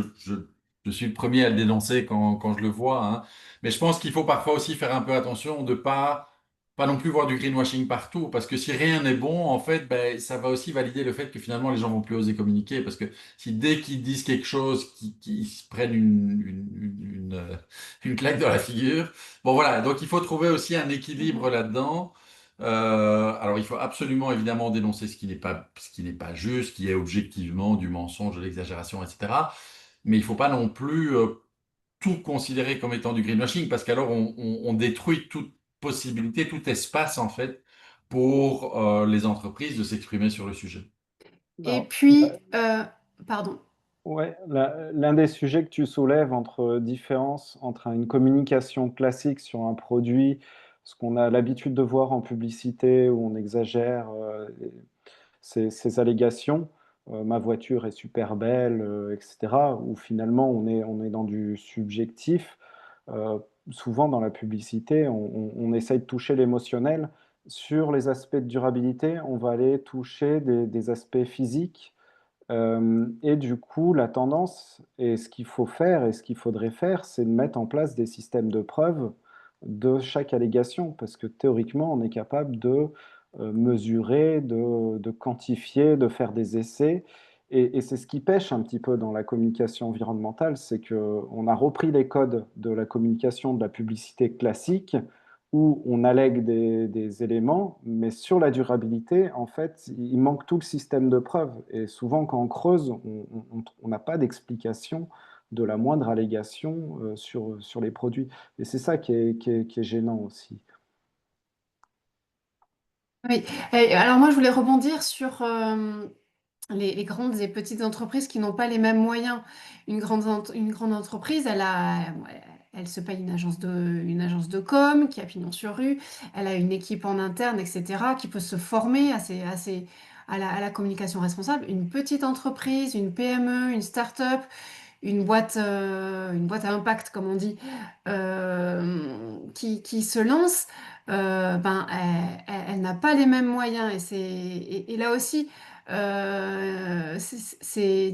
suis le premier à le dénoncer quand je le vois, hein, mais je pense qu'il faut parfois aussi faire un peu attention de pas non plus voir du greenwashing partout, parce que si rien n'est bon, en fait, ben, ça va aussi valider le fait que finalement les gens vont plus oser communiquer, parce que si dès qu'ils disent quelque chose, qu'ils se prennent une claque dans la figure. Bon voilà, donc il faut trouver aussi un équilibre Mhm. là-dedans. Alors il faut absolument évidemment dénoncer ce qui n'est pas juste, ce qui est objectivement du mensonge, de l'exagération, etc. Mais il faut pas non plus tout considérer comme étant du greenwashing parce qu'alors on détruit toute possibilité, tout espace en fait pour les entreprises de s'exprimer sur le sujet. Et Alors, puis, pardon. ouais, l'un des sujets que tu soulèves entre différence entre une communication classique sur un produit, ce qu'on a l'habitude de voir en publicité où on exagère ces allégations, ma voiture est super belle, etc., où finalement on est dans du subjectif. Euh, Souvent dans la publicité, on essaye de toucher l'émotionnel. Sur les aspects de durabilité, on va aller toucher des aspects physiques et du coup, la tendance et ce qu'il faut faire et ce qu'il faudrait faire, c'est de mettre en place des systèmes de preuve de chaque allégation, parce que théoriquement, on est capable de mesurer, de quantifier, de faire des essais. Et c'est ce qui pêche un petit peu dans la communication environnementale, c'est qu'on a repris les codes de la communication de la publicité classique, où on allègue des éléments, mais sur la durabilité, en fait, il manque tout le système de preuve. Et souvent, quand on creuse, on n'a pas d'explication de la moindre allégation sur les produits. Et c'est ça qui est gênant aussi. Oui. Et alors moi, je voulais rebondir sur les grandes et petites entreprises qui n'ont pas les mêmes moyens. Une grande entreprise, elle se paye une agence de com qui a pignon sur rue, elle a une équipe en interne, etc., qui peut se former à la communication responsable. Une petite entreprise, une PME, une start-up, une boîte à impact, comme on dit, qui se lance, ben, elle n'a pas les mêmes moyens. Et là aussi,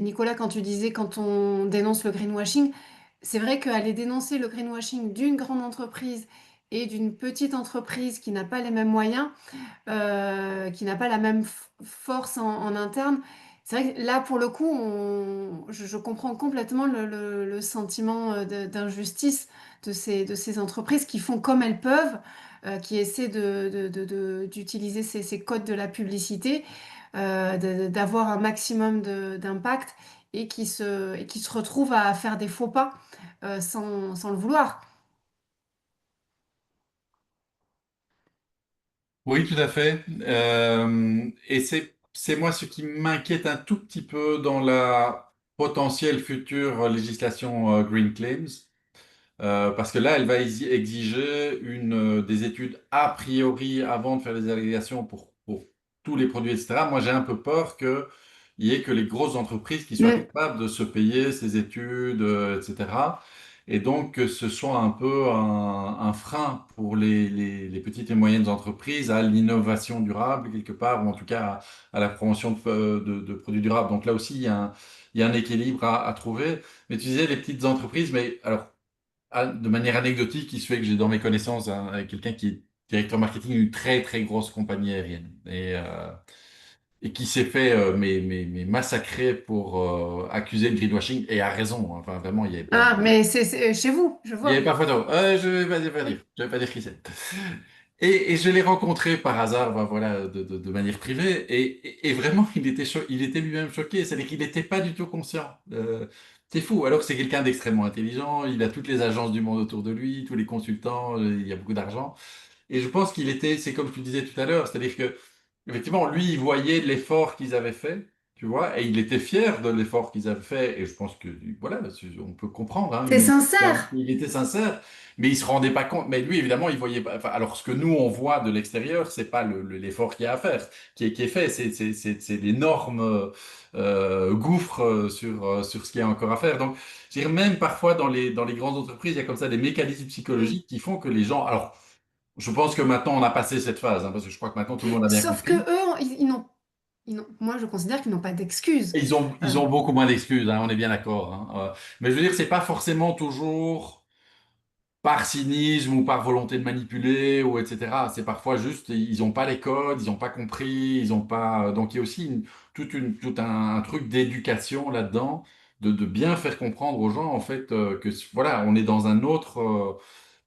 Nicolas, quand tu disais, quand on dénonce le greenwashing, c'est vrai qu'aller dénoncer le greenwashing d'une grande entreprise et d'une petite entreprise qui n'a pas les mêmes moyens, qui n'a pas la même force en interne. C'est vrai que là, pour le coup, je comprends complètement le sentiment d'injustice de ces entreprises qui font comme elles peuvent, qui essaient d'utiliser ces codes de la publicité, d'avoir un maximum d'impact et qui se retrouvent à faire des faux pas sans le vouloir. Oui, tout à fait. Et c'est moi ce qui m'inquiète un tout petit peu dans la potentielle future législation Green Claims. Parce que là, elle va exiger des études a priori avant de faire les allégations pour tous les produits, etc. Moi, j'ai un peu peur qu'il y ait que les grosses entreprises qui soient Mm. capables de se payer ces études, etc. Et donc, que ce soit un peu un frein pour les petites et moyennes entreprises à l'innovation durable, quelque part, ou en tout cas à la promotion de produits durables. Donc là aussi, il y a un équilibre à trouver. Mais tu disais les petites entreprises, mais alors de manière anecdotique, il se fait que j'ai dans mes connaissances avec quelqu'un qui est directeur marketing d'une très très grosse compagnie aérienne et qui s'est fait mais massacrer pour accuser le greenwashing et a raison. Hein. Enfin vraiment, il n'y avait pas Ah, mais c'est chez vous, je il y avait vois. pas photo. Je vais pas dire, je vais pas dire qui c'est. Et je l'ai rencontré par hasard, ben voilà, de manière privée, et vraiment, il était lui-même choqué, c'est-à-dire qu'il n'était pas du tout conscient. C'est fou, alors que c'est quelqu'un d'extrêmement intelligent, il a toutes les agences du monde autour de lui, tous les consultants, il y a beaucoup d'argent. Et je pense qu'il était, c'est comme tu disais tout à l'heure, c'est-à-dire que, effectivement, lui, il voyait l'effort qu'ils avaient fait, tu vois, et il était fier de l'effort qu'ils avaient fait, et je pense que, voilà, on peut comprendre, hein, C'est sincère. il était sincère, mais il se rendait pas compte, mais lui, évidemment, il voyait pas, enfin, alors ce que nous, on voit de l'extérieur, c'est pas l'effort qu'il y a à faire, qui est fait, c'est l'énorme gouffre sur ce qu'il y a encore à faire. Donc, je dirais même parfois dans les grandes entreprises, il y a comme ça des mécanismes Mm. psychologiques qui font que les gens, alors, je pense que maintenant on a passé cette phase, hein, parce que je crois que maintenant tout le monde a bien Sauf que compris. eux, moi je considère qu'ils n'ont pas d'excuses. Et Euh, ils ont beaucoup moins d'excuses, hein, on est bien d'accord. Hein. Mais je veux dire, c'est pas forcément toujours par cynisme ou par volonté de manipuler ou etc. C'est parfois juste, ils n'ont pas les codes, ils n'ont pas compris, ils ont pas. Donc il y a aussi tout un truc d'éducation là-dedans, de bien faire comprendre aux gens en fait que voilà, on est dans un autre.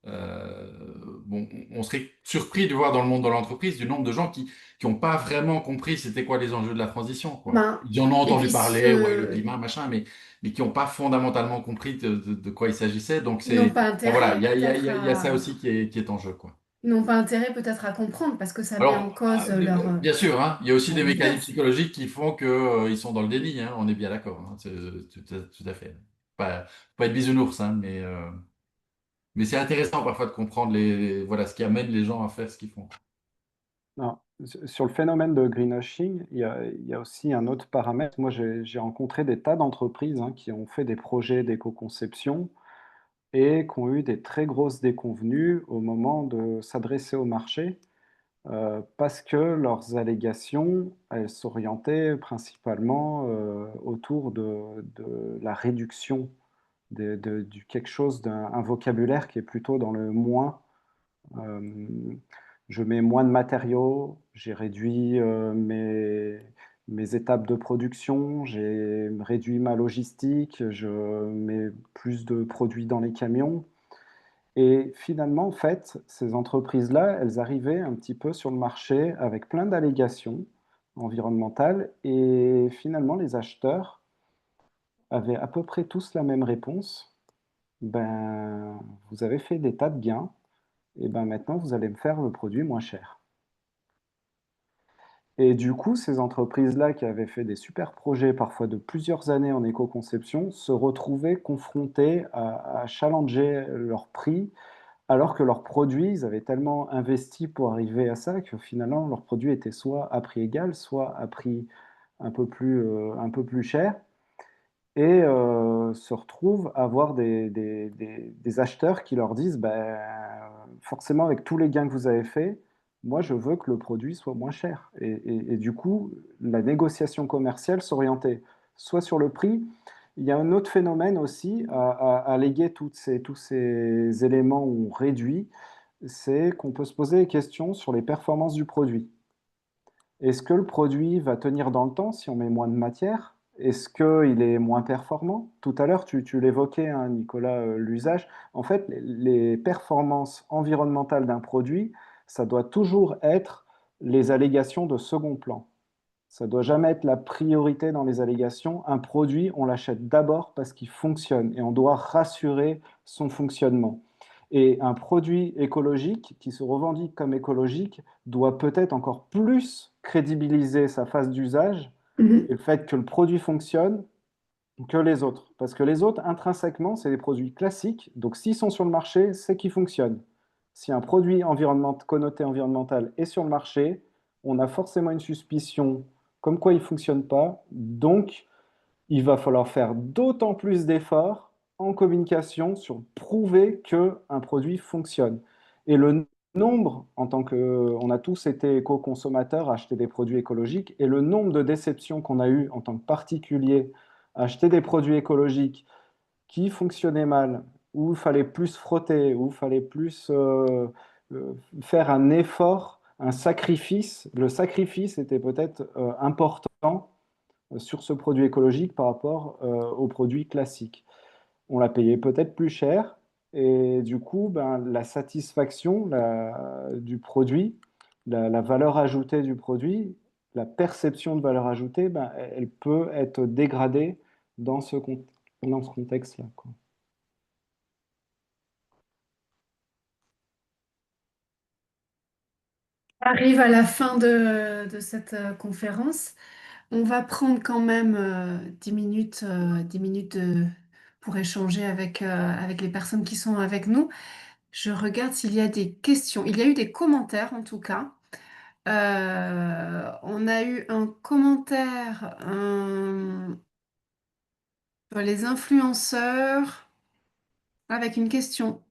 Euh, bon, on serait surpris de voir dans le monde de l'entreprise du nombre de gens qui n'ont pas vraiment compris c'était quoi les enjeux de la transition, quoi. ben, Ils en ont et entendu puis parler, ouais, le climat, machin, mais qui n'ont pas fondamentalement compris de quoi il s'agissait. Donc ils n'ont c'est, pas ben voilà, intérêt peut-être il y a ça aussi qui est en jeu, quoi. ils n'ont pas intérêt peut-être à comprendre parce que ça met en Alors, cause bien sûr, hein, il y a aussi leur des mécanismes business. psychologiques qui font que, ils sont dans le déni, hein, on est bien d'accord, hein, tout à fait. Pas être bisounours, hein, mais c'est intéressant parfois de comprendre voilà, ce qui amène les gens à faire ce qu'ils font. Alors, sur le phénomène de greenwashing, il y a aussi un autre paramètre. Moi, j'ai rencontré des tas d'entreprises hein, qui ont fait des projets d'éco-conception et qui ont eu des très grosses déconvenues au moment de s'adresser au marché, parce que leurs allégations, elles s'orientaient principalement autour de la réduction du quelque chose, un vocabulaire qui est plutôt dans le moins. Euh, je mets moins de matériaux, j'ai réduit mes étapes de production, j'ai réduit ma logistique, je mets plus de produits dans les camions. Et finalement, en fait, ces entreprises-là, elles arrivaient un petit peu sur le marché avec plein d'allégations environnementales et finalement, les acheteurs avaient à peu près tous la même réponse. Ben, vous avez fait des tas de gains, et ben maintenant, vous allez me faire le produit moins cher. Et du coup, ces entreprises-là qui avaient fait des super projets, parfois de plusieurs années en éco-conception, se retrouvaient confrontées à challenger leur prix, alors que leurs produits, ils avaient tellement investi pour arriver à ça que finalement, leurs produits étaient soit à prix égal, soit à prix un peu plus cher, et se retrouvent à avoir des acheteurs qui leur disent, ben, forcément, avec tous les gains que vous avez faits, moi, je veux que le produit soit moins cher. Et du coup, la négociation commerciale s'orientait soit sur le prix. Il y a un autre phénomène aussi à léguer tous ces éléments où on réduit, c'est qu'on peut se poser des questions sur les performances du produit. Est-ce que le produit va tenir dans le temps si on met moins de matière? Est-ce qu'il est moins performant? Tout à l'heure, tu l'évoquais, hein, Nicolas, l'usage. En fait, les performances environnementales d'un produit, ça doit toujours être les allégations de second plan. Ça doit jamais être la priorité dans les allégations. Un produit, on l'achète d'abord parce qu'il fonctionne et on doit rassurer son fonctionnement. Et un produit écologique qui se revendique comme écologique doit peut-être encore plus crédibiliser sa phase d'usage et le fait que le produit fonctionne que les autres. Parce que les autres, intrinsèquement, c'est des produits classiques. Donc s'ils sont sur le marché, c'est qu'ils fonctionnent. Si un produit connoté environnemental est sur le marché, on a forcément une suspicion comme quoi il ne fonctionne pas. Donc, il va falloir faire d'autant plus d'efforts en communication sur prouver qu'un produit fonctionne. Et le nombre, en tant que, on a tous été éco-consommateurs à acheter des produits écologiques, et le nombre de déceptions qu'on a eu en tant que particulier à acheter des produits écologiques qui fonctionnaient mal, où il fallait plus frotter, où il fallait plus faire un effort, un sacrifice. Le sacrifice était peut-être important sur ce produit écologique par rapport au produit classique. On l'a payé peut-être plus cher et du coup, ben, la satisfaction du produit, la valeur ajoutée du produit, la perception de valeur ajoutée, ben, elle peut être dégradée dans dans ce contexte-là, quoi. Arrive à la fin de cette conférence. On va prendre quand même 10 minutes pour échanger avec les personnes qui sont avec nous. Je regarde s'il y a des questions. Il y a eu des commentaires en tout cas. On a eu un commentaire sur les influenceurs avec une question.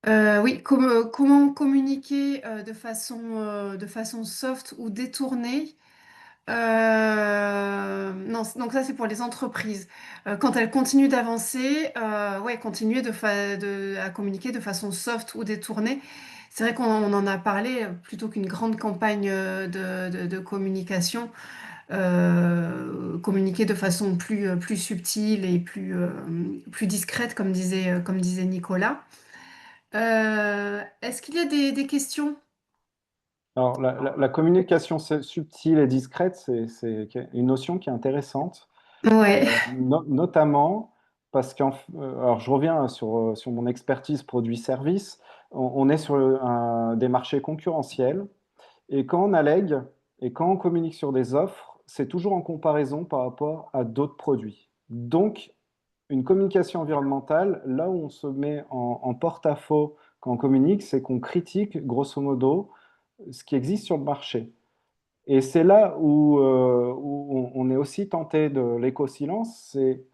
Oui, comment communiquer de façon soft ou détournée? Non, donc ça c'est pour les entreprises. Quand elles continuent d'avancer, ouais, continuer à communiquer de façon soft ou détournée. C'est vrai qu'on en a parlé plutôt qu'une grande campagne de communication. Communiquer de façon plus subtile et plus discrète, comme disait Nicolas. Est-ce qu'il y a des questions? Alors, la communication subtile et discrète, c'est une notion qui est intéressante. Ouais. Notamment parce alors je reviens sur mon expertise produit-service, on est sur des marchés concurrentiels et quand on allègue et quand on communique sur des offres, c'est toujours en comparaison par rapport à d'autres produits. Donc, une communication environnementale, là où on se met en porte-à-faux quand on communique, c'est qu'on critique grosso modo ce qui existe sur le marché. Et c'est là où on est aussi tenté de l'éco-silence, c'est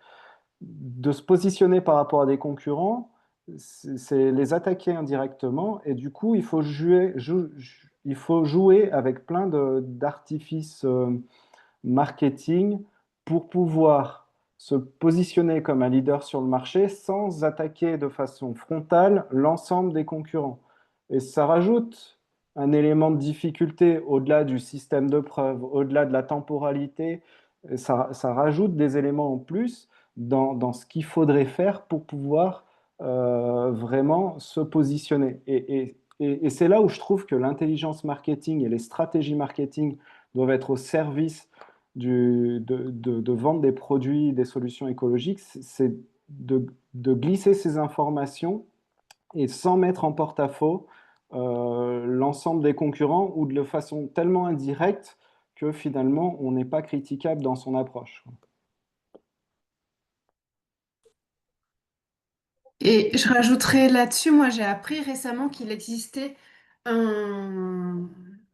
de se positionner par rapport à des concurrents, c'est les attaquer indirectement, et du coup, il faut jouer avec plein d'artifices marketing pour pouvoir se positionner comme un leader sur le marché sans attaquer de façon frontale l'ensemble des concurrents. Et ça rajoute un élément de difficulté au-delà du système de preuve, au-delà de la temporalité. Ça rajoute des éléments en plus dans ce qu'il faudrait faire pour pouvoir vraiment se positionner. Et c'est là où je trouve que l'intelligence marketing et les stratégies marketing doivent être au service de vendre des produits, des solutions écologiques, c'est de glisser ces informations et sans mettre en porte-à-faux l'ensemble des concurrents ou de façon tellement indirecte que finalement, on n'est pas critiquable dans son approche. Et je rajouterai là-dessus, moi j'ai appris récemment qu'il existait un,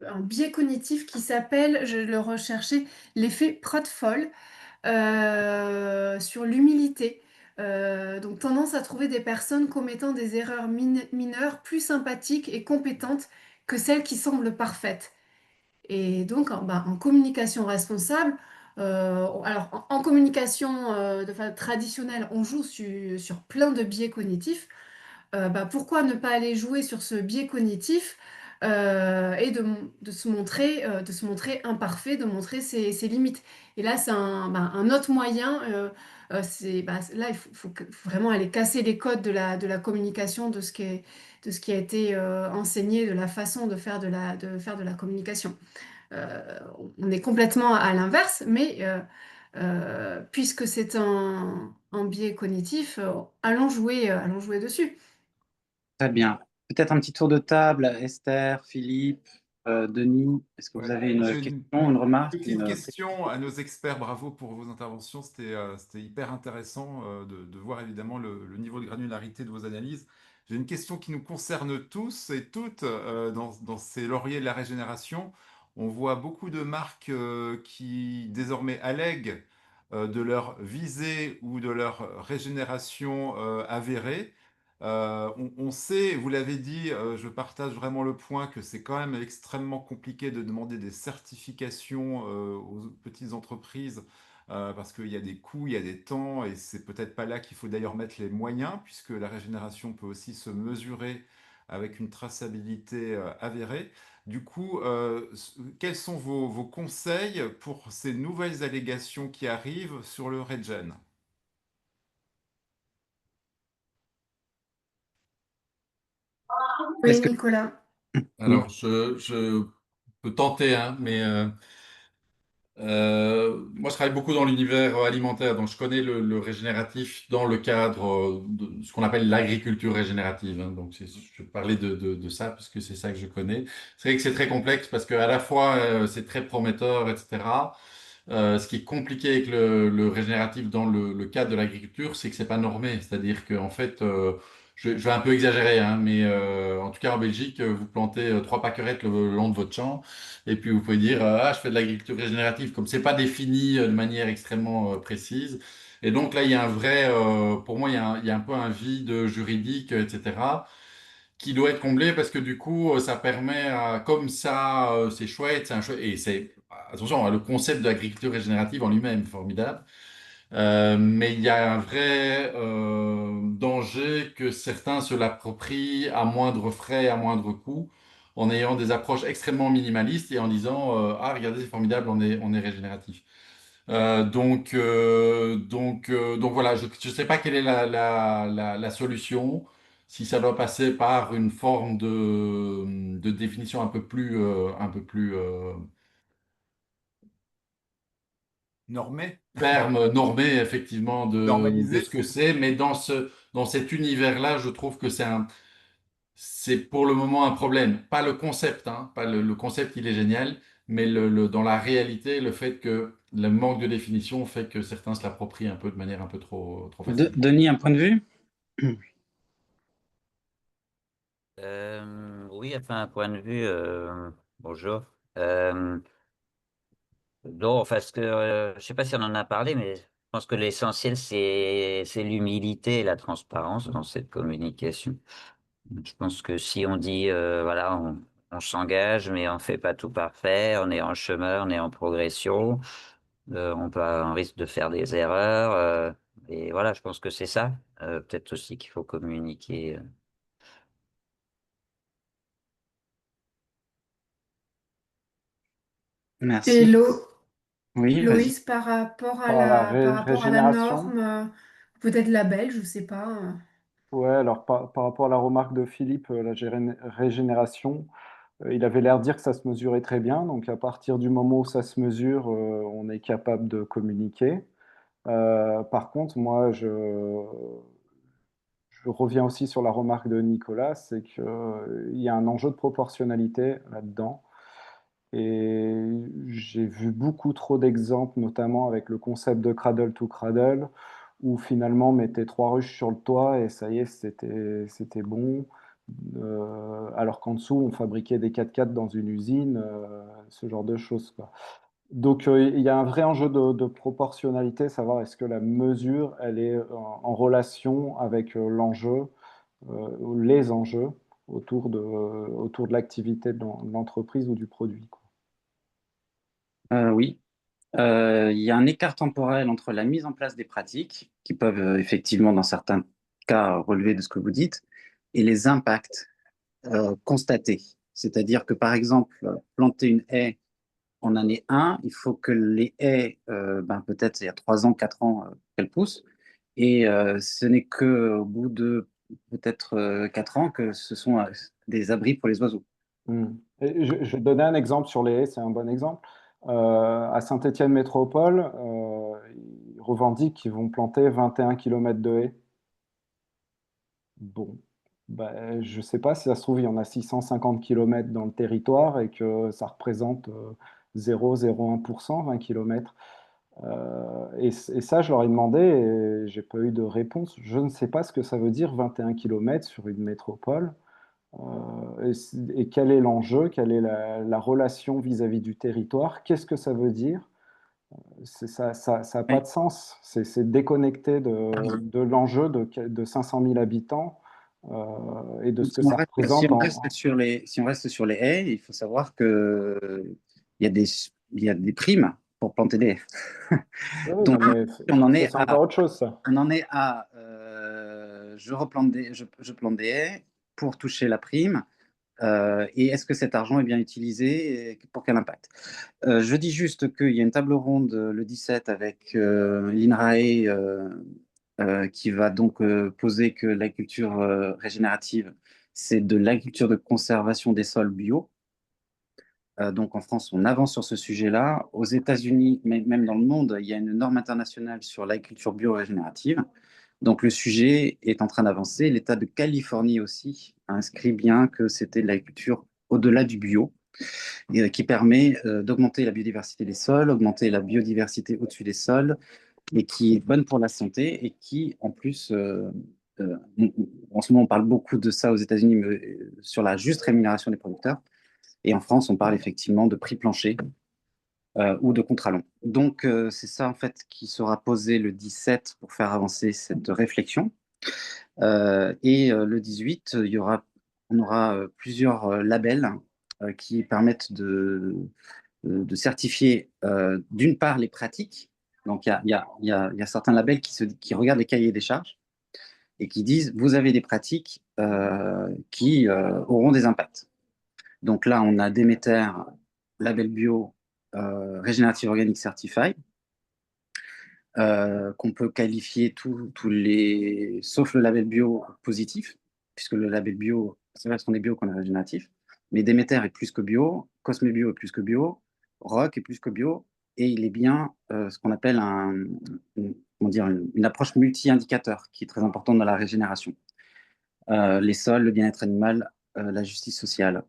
un biais cognitif qui s'appelle, je le recherchais, l'effet Prodfol sur l'humilité. Donc tendance à trouver des personnes commettant des erreurs mineures plus sympathiques et compétentes que celles qui semblent parfaites. Et donc, en communication responsable, en communication de façon traditionnelle, on joue sur plein de biais cognitifs. Pourquoi ne pas aller jouer sur ce biais cognitif et de se montrer imparfait, de montrer ses limites. Et là, c'est un autre moyen. Là, faut vraiment aller casser les codes de la communication, de ce qui a été enseigné, de la façon de faire de la communication. Euh, on est complètement à l'inverse, mais puisque c'est un biais cognitif, allons jouer dessus. Très bien. Peut-être un petit tour de table, Esther, Philippe, Denis. Est-ce que vous Ouais. avez une J'ai question, une remarque, petite question à nos experts. Bravo pour vos interventions. C'était hyper intéressant de voir évidemment le niveau de granularité de vos analyses. J'ai une question qui nous concerne tous et toutes dans ces lauriers de la régénération. On voit beaucoup de marques qui désormais allèguent de leur visée ou de leur régénération avérée. On sait, vous l'avez dit, je partage vraiment le point que c'est quand même extrêmement compliqué de demander des certifications aux petites entreprises parce qu'il y a des coûts, il y a des temps et c'est peut-être pas là qu'il faut d'ailleurs mettre les moyens puisque la régénération peut aussi se mesurer avec une traçabilité avérée. Du coup, quels sont vos conseils pour ces nouvelles allégations qui arrivent sur le regen? Oui, Est-ce que Nicolas. oui. Alors, je peux tenter, hein, mais moi, je travaille beaucoup dans l'univers alimentaire, donc je connais le régénératif dans le cadre de ce qu'on appelle l'agriculture régénérative, hein. Donc, je vais parler de ça, puisque c'est ça que je connais. C'est vrai que c'est très complexe parce qu'à la fois, c'est très prometteur, etc. Ce qui est compliqué avec le régénératif dans le cadre de l'agriculture, c'est que c'est pas normé. C'est-à-dire qu'en fait, je vais un peu exagérer, hein, mais en tout cas en Belgique, vous plantez trois pâquerettes le long de votre champ, et puis vous pouvez dire ah je fais de l'agriculture régénérative. Comme c'est pas défini de manière extrêmement précise, et donc là il y a un vrai, pour moi il y a un peu un vide juridique, etc. qui doit être comblé parce que du coup ça permet, comme ça c'est chouette, c'est un chouette, et c'est attention, hein, le concept d'agriculture régénérative en lui-même est formidable. Mais il y a un vrai danger que certains se l'approprient à moindre frais, à moindre coût, en ayant des approches extrêmement minimalistes et en disant ah regardez c'est formidable, on est régénératif. Donc voilà, je ne sais pas quelle est la solution, si ça doit passer par une forme de définition un peu plus Normé, ferme, normée, effectivement, de normalisé. ce que c'est, mais dans cet univers-là, je trouve que c'est pour le moment un problème. Pas le concept, hein, pas le concept, il est génial, mais dans la réalité, le fait que le manque de définition fait que certains se l'approprient un peu de manière un peu trop facile. Denis, un point de vue? Oui, enfin, un point de vue, bonjour. Euh, non, parce que je sais pas si on en a parlé, mais je pense que l'essentiel, c'est l'humilité et la transparence dans cette communication. Je pense que si on dit, voilà, on s'engage, mais on fait pas tout parfait, on est en chemin, on est en progression, on risque de faire des erreurs. Et voilà, je pense que c'est ça. Peut-être aussi qu'il faut communiquer. Et Merci. Oui, vas-y. Loïs, Par la par rapport à la régénération. norme, peut-être la belge, je sais pas. Ouais, alors par rapport à la remarque de Philippe, régénération, il avait l'air de dire que ça se mesurait très bien. Donc à partir du moment où ça se mesure, on est capable de communiquer. Par contre, moi, je reviens aussi sur la remarque de Nicolas, c'est qu'il y a un enjeu de proportionnalité là-dedans. Et j'ai vu beaucoup trop d'exemples, notamment avec le concept de cradle to cradle, où finalement on mettait 3 ruches sur le toit et ça y est, c'était bon. Alors qu'en dessous, on fabriquait des 4x4 dans une usine, ce genre de choses, quoi. Donc, il y a un vrai enjeu de proportionnalité, savoir est-ce que la mesure, elle est en relation avec l'enjeu, ou les enjeux autour de l'activité de l'entreprise ou du produit, quoi. Oui. Il y a un écart temporel entre la mise en place des pratiques, qui peuvent effectivement, dans certains cas, relever de ce que vous dites, et les impacts constatés. C'est-à-dire que, par exemple, planter une haie en année 1, il faut que les haies, peut-être il y a 3 ans, 4 ans qu'elles poussent, et ce n'est qu'au bout de peut-être 4 ans que ce sont des abris pour les oiseaux. Et je vais donner un exemple sur les haies, c'est un bon exemple. À Saint-Étienne Métropole, ils revendiquent qu'ils vont planter 21 km de haies. Bon, je ne sais pas si ça se trouve, il y en a 650 km dans le territoire et que ça représente 0,01%, 20 km. Et ça, je leur ai demandé et j'ai pas eu de réponse. Je ne sais pas ce que ça veut dire 21 km sur une métropole. Et quel est l'enjeu, quelle est la relation vis-à-vis du territoire, qu'est-ce que ça veut dire? Ça n'a pas Oui. de sens. C'est déconnecté de l'enjeu de 500 000 habitants et de ce que ça Si représente on reste si on reste sur les haies, il faut savoir que il y a des, il y a des primes pour planter des haies. Oui, Donc, non, mais on en ça, est c'est à encore autre chose, ça. On en est à je plante des haies pour toucher la prime. Et est-ce que cet argent est bien utilisé et pour quel impact? Je dis juste qu'il y a une table ronde le 17 avec l'INRAE qui va donc poser que l'agriculture régénérative, c'est de l'agriculture de conservation des sols bio. Donc en France, on avance sur ce sujet-là. Aux États-Unis, mais même dans le monde, il y a une norme internationale sur l'agriculture bio-régénérative. Donc le sujet est en train d'avancer. L'État de Californie aussi a inscrit bien que c'était de l'agriculture au-delà du bio, et, qui permet d'augmenter la biodiversité des sols, augmenter la biodiversité au-dessus des sols, et qui est bonne pour la santé, et qui, en plus, en ce moment, on parle beaucoup de ça aux États-Unis, mais sur la juste rémunération des producteurs. Et en France, on parle effectivement de prix plancher ou de contrat long. Donc, c'est ça, en fait, qui sera posé le 17 pour faire avancer cette réflexion. Et le 18, on aura plusieurs labels qui permettent de certifier d'une part les pratiques. Donc, il y a certains labels qui regardent les cahiers des charges et qui disent, vous avez des pratiques qui auront des impacts. Donc là, on a Déméter, label bio, Régénérative Organique Certified, qu'on peut qualifier sauf le label bio positif, puisque le label bio, c'est parce qu'on est bio qu'on est régénératif, mais Déméter est plus que bio, Cosme Bio est plus que bio, Rock est plus que bio, et il est bien ce qu'on appelle une approche multi-indicateur, qui est très importante dans la régénération. Les sols, le bien-être animal, la justice sociale.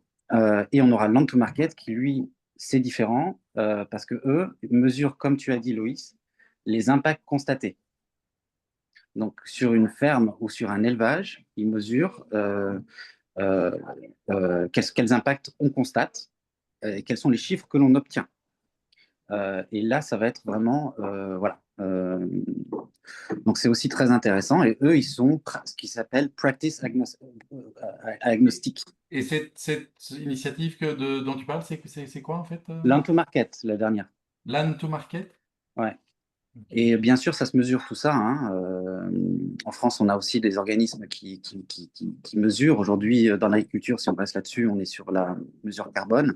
Et on aura Land to Market qui, lui, c'est différent parce que eux mesurent, comme tu as dit, Loïs, les impacts constatés. Donc, sur une ferme ou sur un élevage, ils mesurent quels impacts on constate et quels sont les chiffres que l'on obtient. Et là, ça va être vraiment, voilà. Donc, c'est aussi très intéressant. Et eux, ils sont ce qui s'appelle practice agnostic. Et cette initiative dont tu parles, c'est quoi en fait? Land to Market, la dernière. Land to Market? Ouais. Et bien sûr, ça se mesure tout ça, hein. En France, on a aussi des organismes qui mesurent. Aujourd'hui, dans l'agriculture, si on reste là-dessus, on est sur la mesure carbone.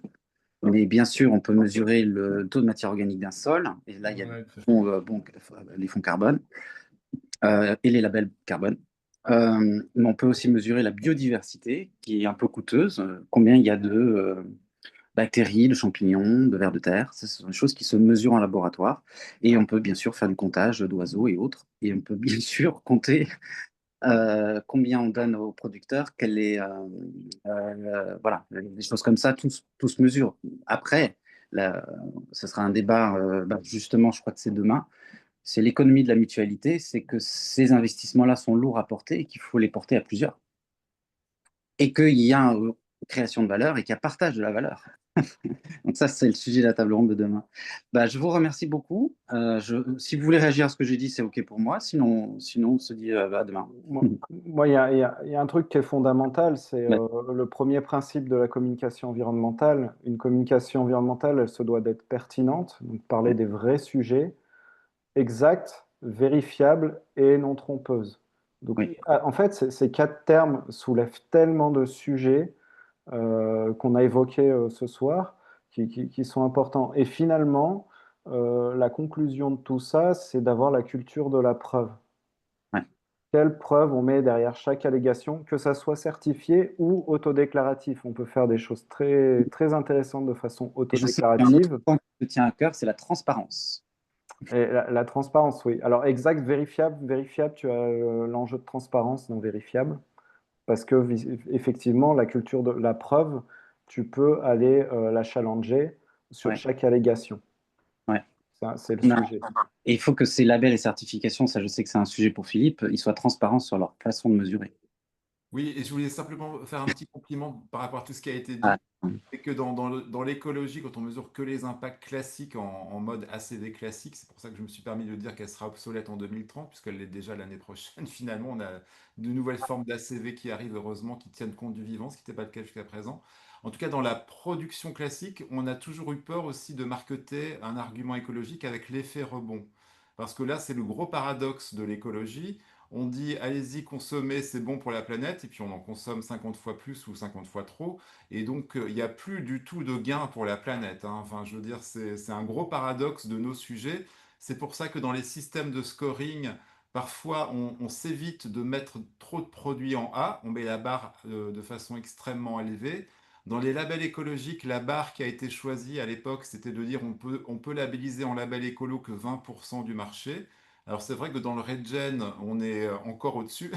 Mais bien sûr, on peut mesurer le taux de matière organique d'un sol. Et là, il y a les fonds carbone et les labels carbone. Mais on peut aussi mesurer la biodiversité, qui est un peu coûteuse. Combien il y a de bactéries, de champignons, de vers de terre. Ce sont des choses qui se mesurent en laboratoire. Et on peut bien sûr faire du comptage d'oiseaux et autres. Et on peut bien sûr compter combien on donne aux producteurs, voilà, des choses comme ça, tout se mesure. Après, ce sera un débat, justement, je crois que c'est demain, c'est l'économie de la mutualité, c'est que ces investissements-là sont lourds à porter et qu'il faut les porter à plusieurs. Et qu'il y a création de valeur et qu'il y a partage de la valeur. Donc ça, c'est le sujet de la table ronde de demain. Je vous remercie beaucoup. Si vous voulez réagir à ce que j'ai dit, c'est OK pour moi. Sinon, on se dit à demain. Moi, il y a un truc qui est fondamental, c'est Ouais. le premier principe de la communication environnementale. Une communication environnementale, elle se doit d'être pertinente, donc parler des vrais sujets, exacts, vérifiables et non trompeuses. Donc, Oui. en fait, ces 4 termes soulèvent tellement de sujets qu'on a évoqués ce soir, qui sont importants. Et finalement, la conclusion de tout ça, c'est d'avoir la culture de la preuve. Ouais. Quelle preuve on met derrière chaque allégation, que ça soit certifié ou autodéclaratif. On peut faire des choses très, très intéressantes de façon Et je sais qu'il y a un autre autodéclarative. point qui me tient à cœur, c'est la transparence. Et la transparence, oui. Alors, exact, vérifiable, tu as l'enjeu de transparence dans vérifiable. Parce que, effectivement, la culture de la preuve, tu peux aller la challenger sur Ouais. chaque allégation. Ouais. Ça, c'est le Non. sujet. Et il faut que ces labels et certifications, ça je sais que c'est un sujet pour Philippe, ils soient transparents sur leur façon de mesurer. Oui, et je voulais simplement faire un petit compliment par rapport à tout ce qui a été Ah, dit. C'est que dans l'écologie, quand on mesure que les impacts classiques en mode ACV classique, c'est pour ça que je me suis permis de dire qu'elle sera obsolète en 2030, puisqu'elle l'est déjà l'année prochaine. Finalement, on a de nouvelles formes d'ACV qui arrivent, heureusement, qui tiennent compte du vivant, ce qui n'était pas le cas jusqu'à présent. En tout cas, dans la production classique, on a toujours eu peur aussi de marketer un argument écologique avec l'effet rebond. Parce que là, c'est le gros paradoxe de l'écologie. On dit, allez-y, consommez, c'est bon pour la planète, et puis on en consomme 50 fois plus ou 50 fois trop. Et donc, il n'y a plus du tout de gain pour la planète, hein. Enfin, je veux dire, c'est un gros paradoxe de nos sujets. C'est pour ça que dans les systèmes de scoring, parfois, on s'évite de mettre trop de produits en A. On met la barre de façon extrêmement élevée. Dans les labels écologiques, la barre qui a été choisie à l'époque, c'était de dire on peut labelliser en label écolo que 20% du marché. Alors c'est vrai que dans le Regen, on est encore au-dessus.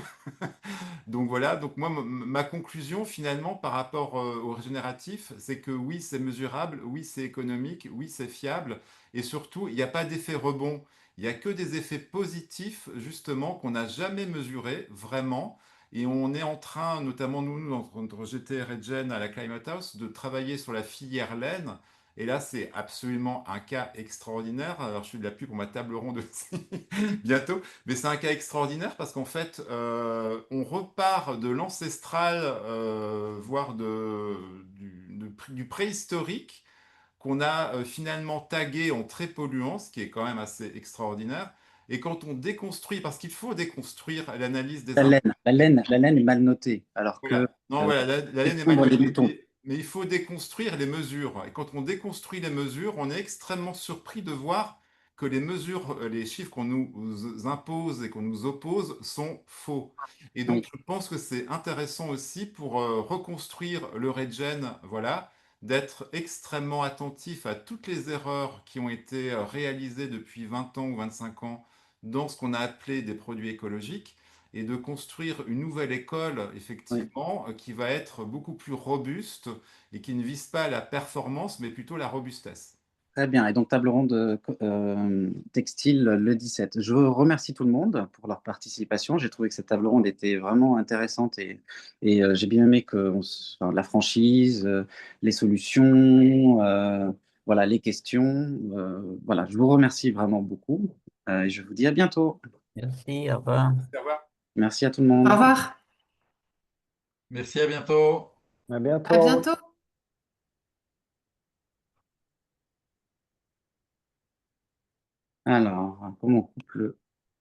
Donc voilà, donc moi, ma conclusion finalement par rapport au régénératif, c'est que oui, c'est mesurable, oui, c'est économique, oui, c'est fiable, et surtout, il n'y a pas d'effet rebond. Il n'y a que des effets positifs, justement, qu'on n'a jamais mesurés vraiment. Et on est en train, notamment nous, entre GT Regen à la Climate House, de travailler sur la filière laine. Et là, c'est absolument un cas extraordinaire. Alors, je fais de la pub pour ma table ronde aussi, bientôt. Mais c'est un cas extraordinaire parce qu'en fait, on repart de l'ancestral, voire du préhistorique, qu'on a finalement tagué en très polluant, ce qui est quand même assez extraordinaire. Et quand on déconstruit, parce qu'il faut déconstruire l'analyse des impacts. La laine est mal notée, alors que Voilà. Non, voilà, la laine est mal découvre les notée, moutons. mais il faut déconstruire les mesures. Et quand on déconstruit les mesures, on est extrêmement surpris de voir que les mesures, les chiffres qu'on nous impose et qu'on nous oppose sont faux. Et donc, Oui, je pense que c'est intéressant aussi pour reconstruire le regen, voilà, d'être extrêmement attentif à toutes les erreurs qui ont été réalisées depuis 20 ans ou 25 ans dans ce qu'on a appelé des produits écologiques et de construire une nouvelle école, oui. effectivement, qui va être beaucoup plus robuste et qui ne vise pas la performance, mais plutôt la robustesse. Très bien. Et donc, table ronde textile le 17. Je remercie tout le monde pour leur participation. J'ai trouvé que cette table ronde était vraiment intéressante et j'ai bien aimé enfin, la franchise, les solutions, voilà, les questions. Voilà, je vous remercie vraiment beaucoup et je vous dis à bientôt. Merci, au revoir. Au revoir. Merci à tout le Au monde. revoir, Merci, à bientôt. À à bientôt. bientôt. Alors, comment on coupe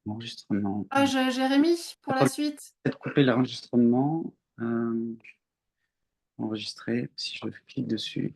l'enregistrement? Jérémy, pour la suite. Peut-être couper l'enregistrement, enregistrer, si je clique dessus.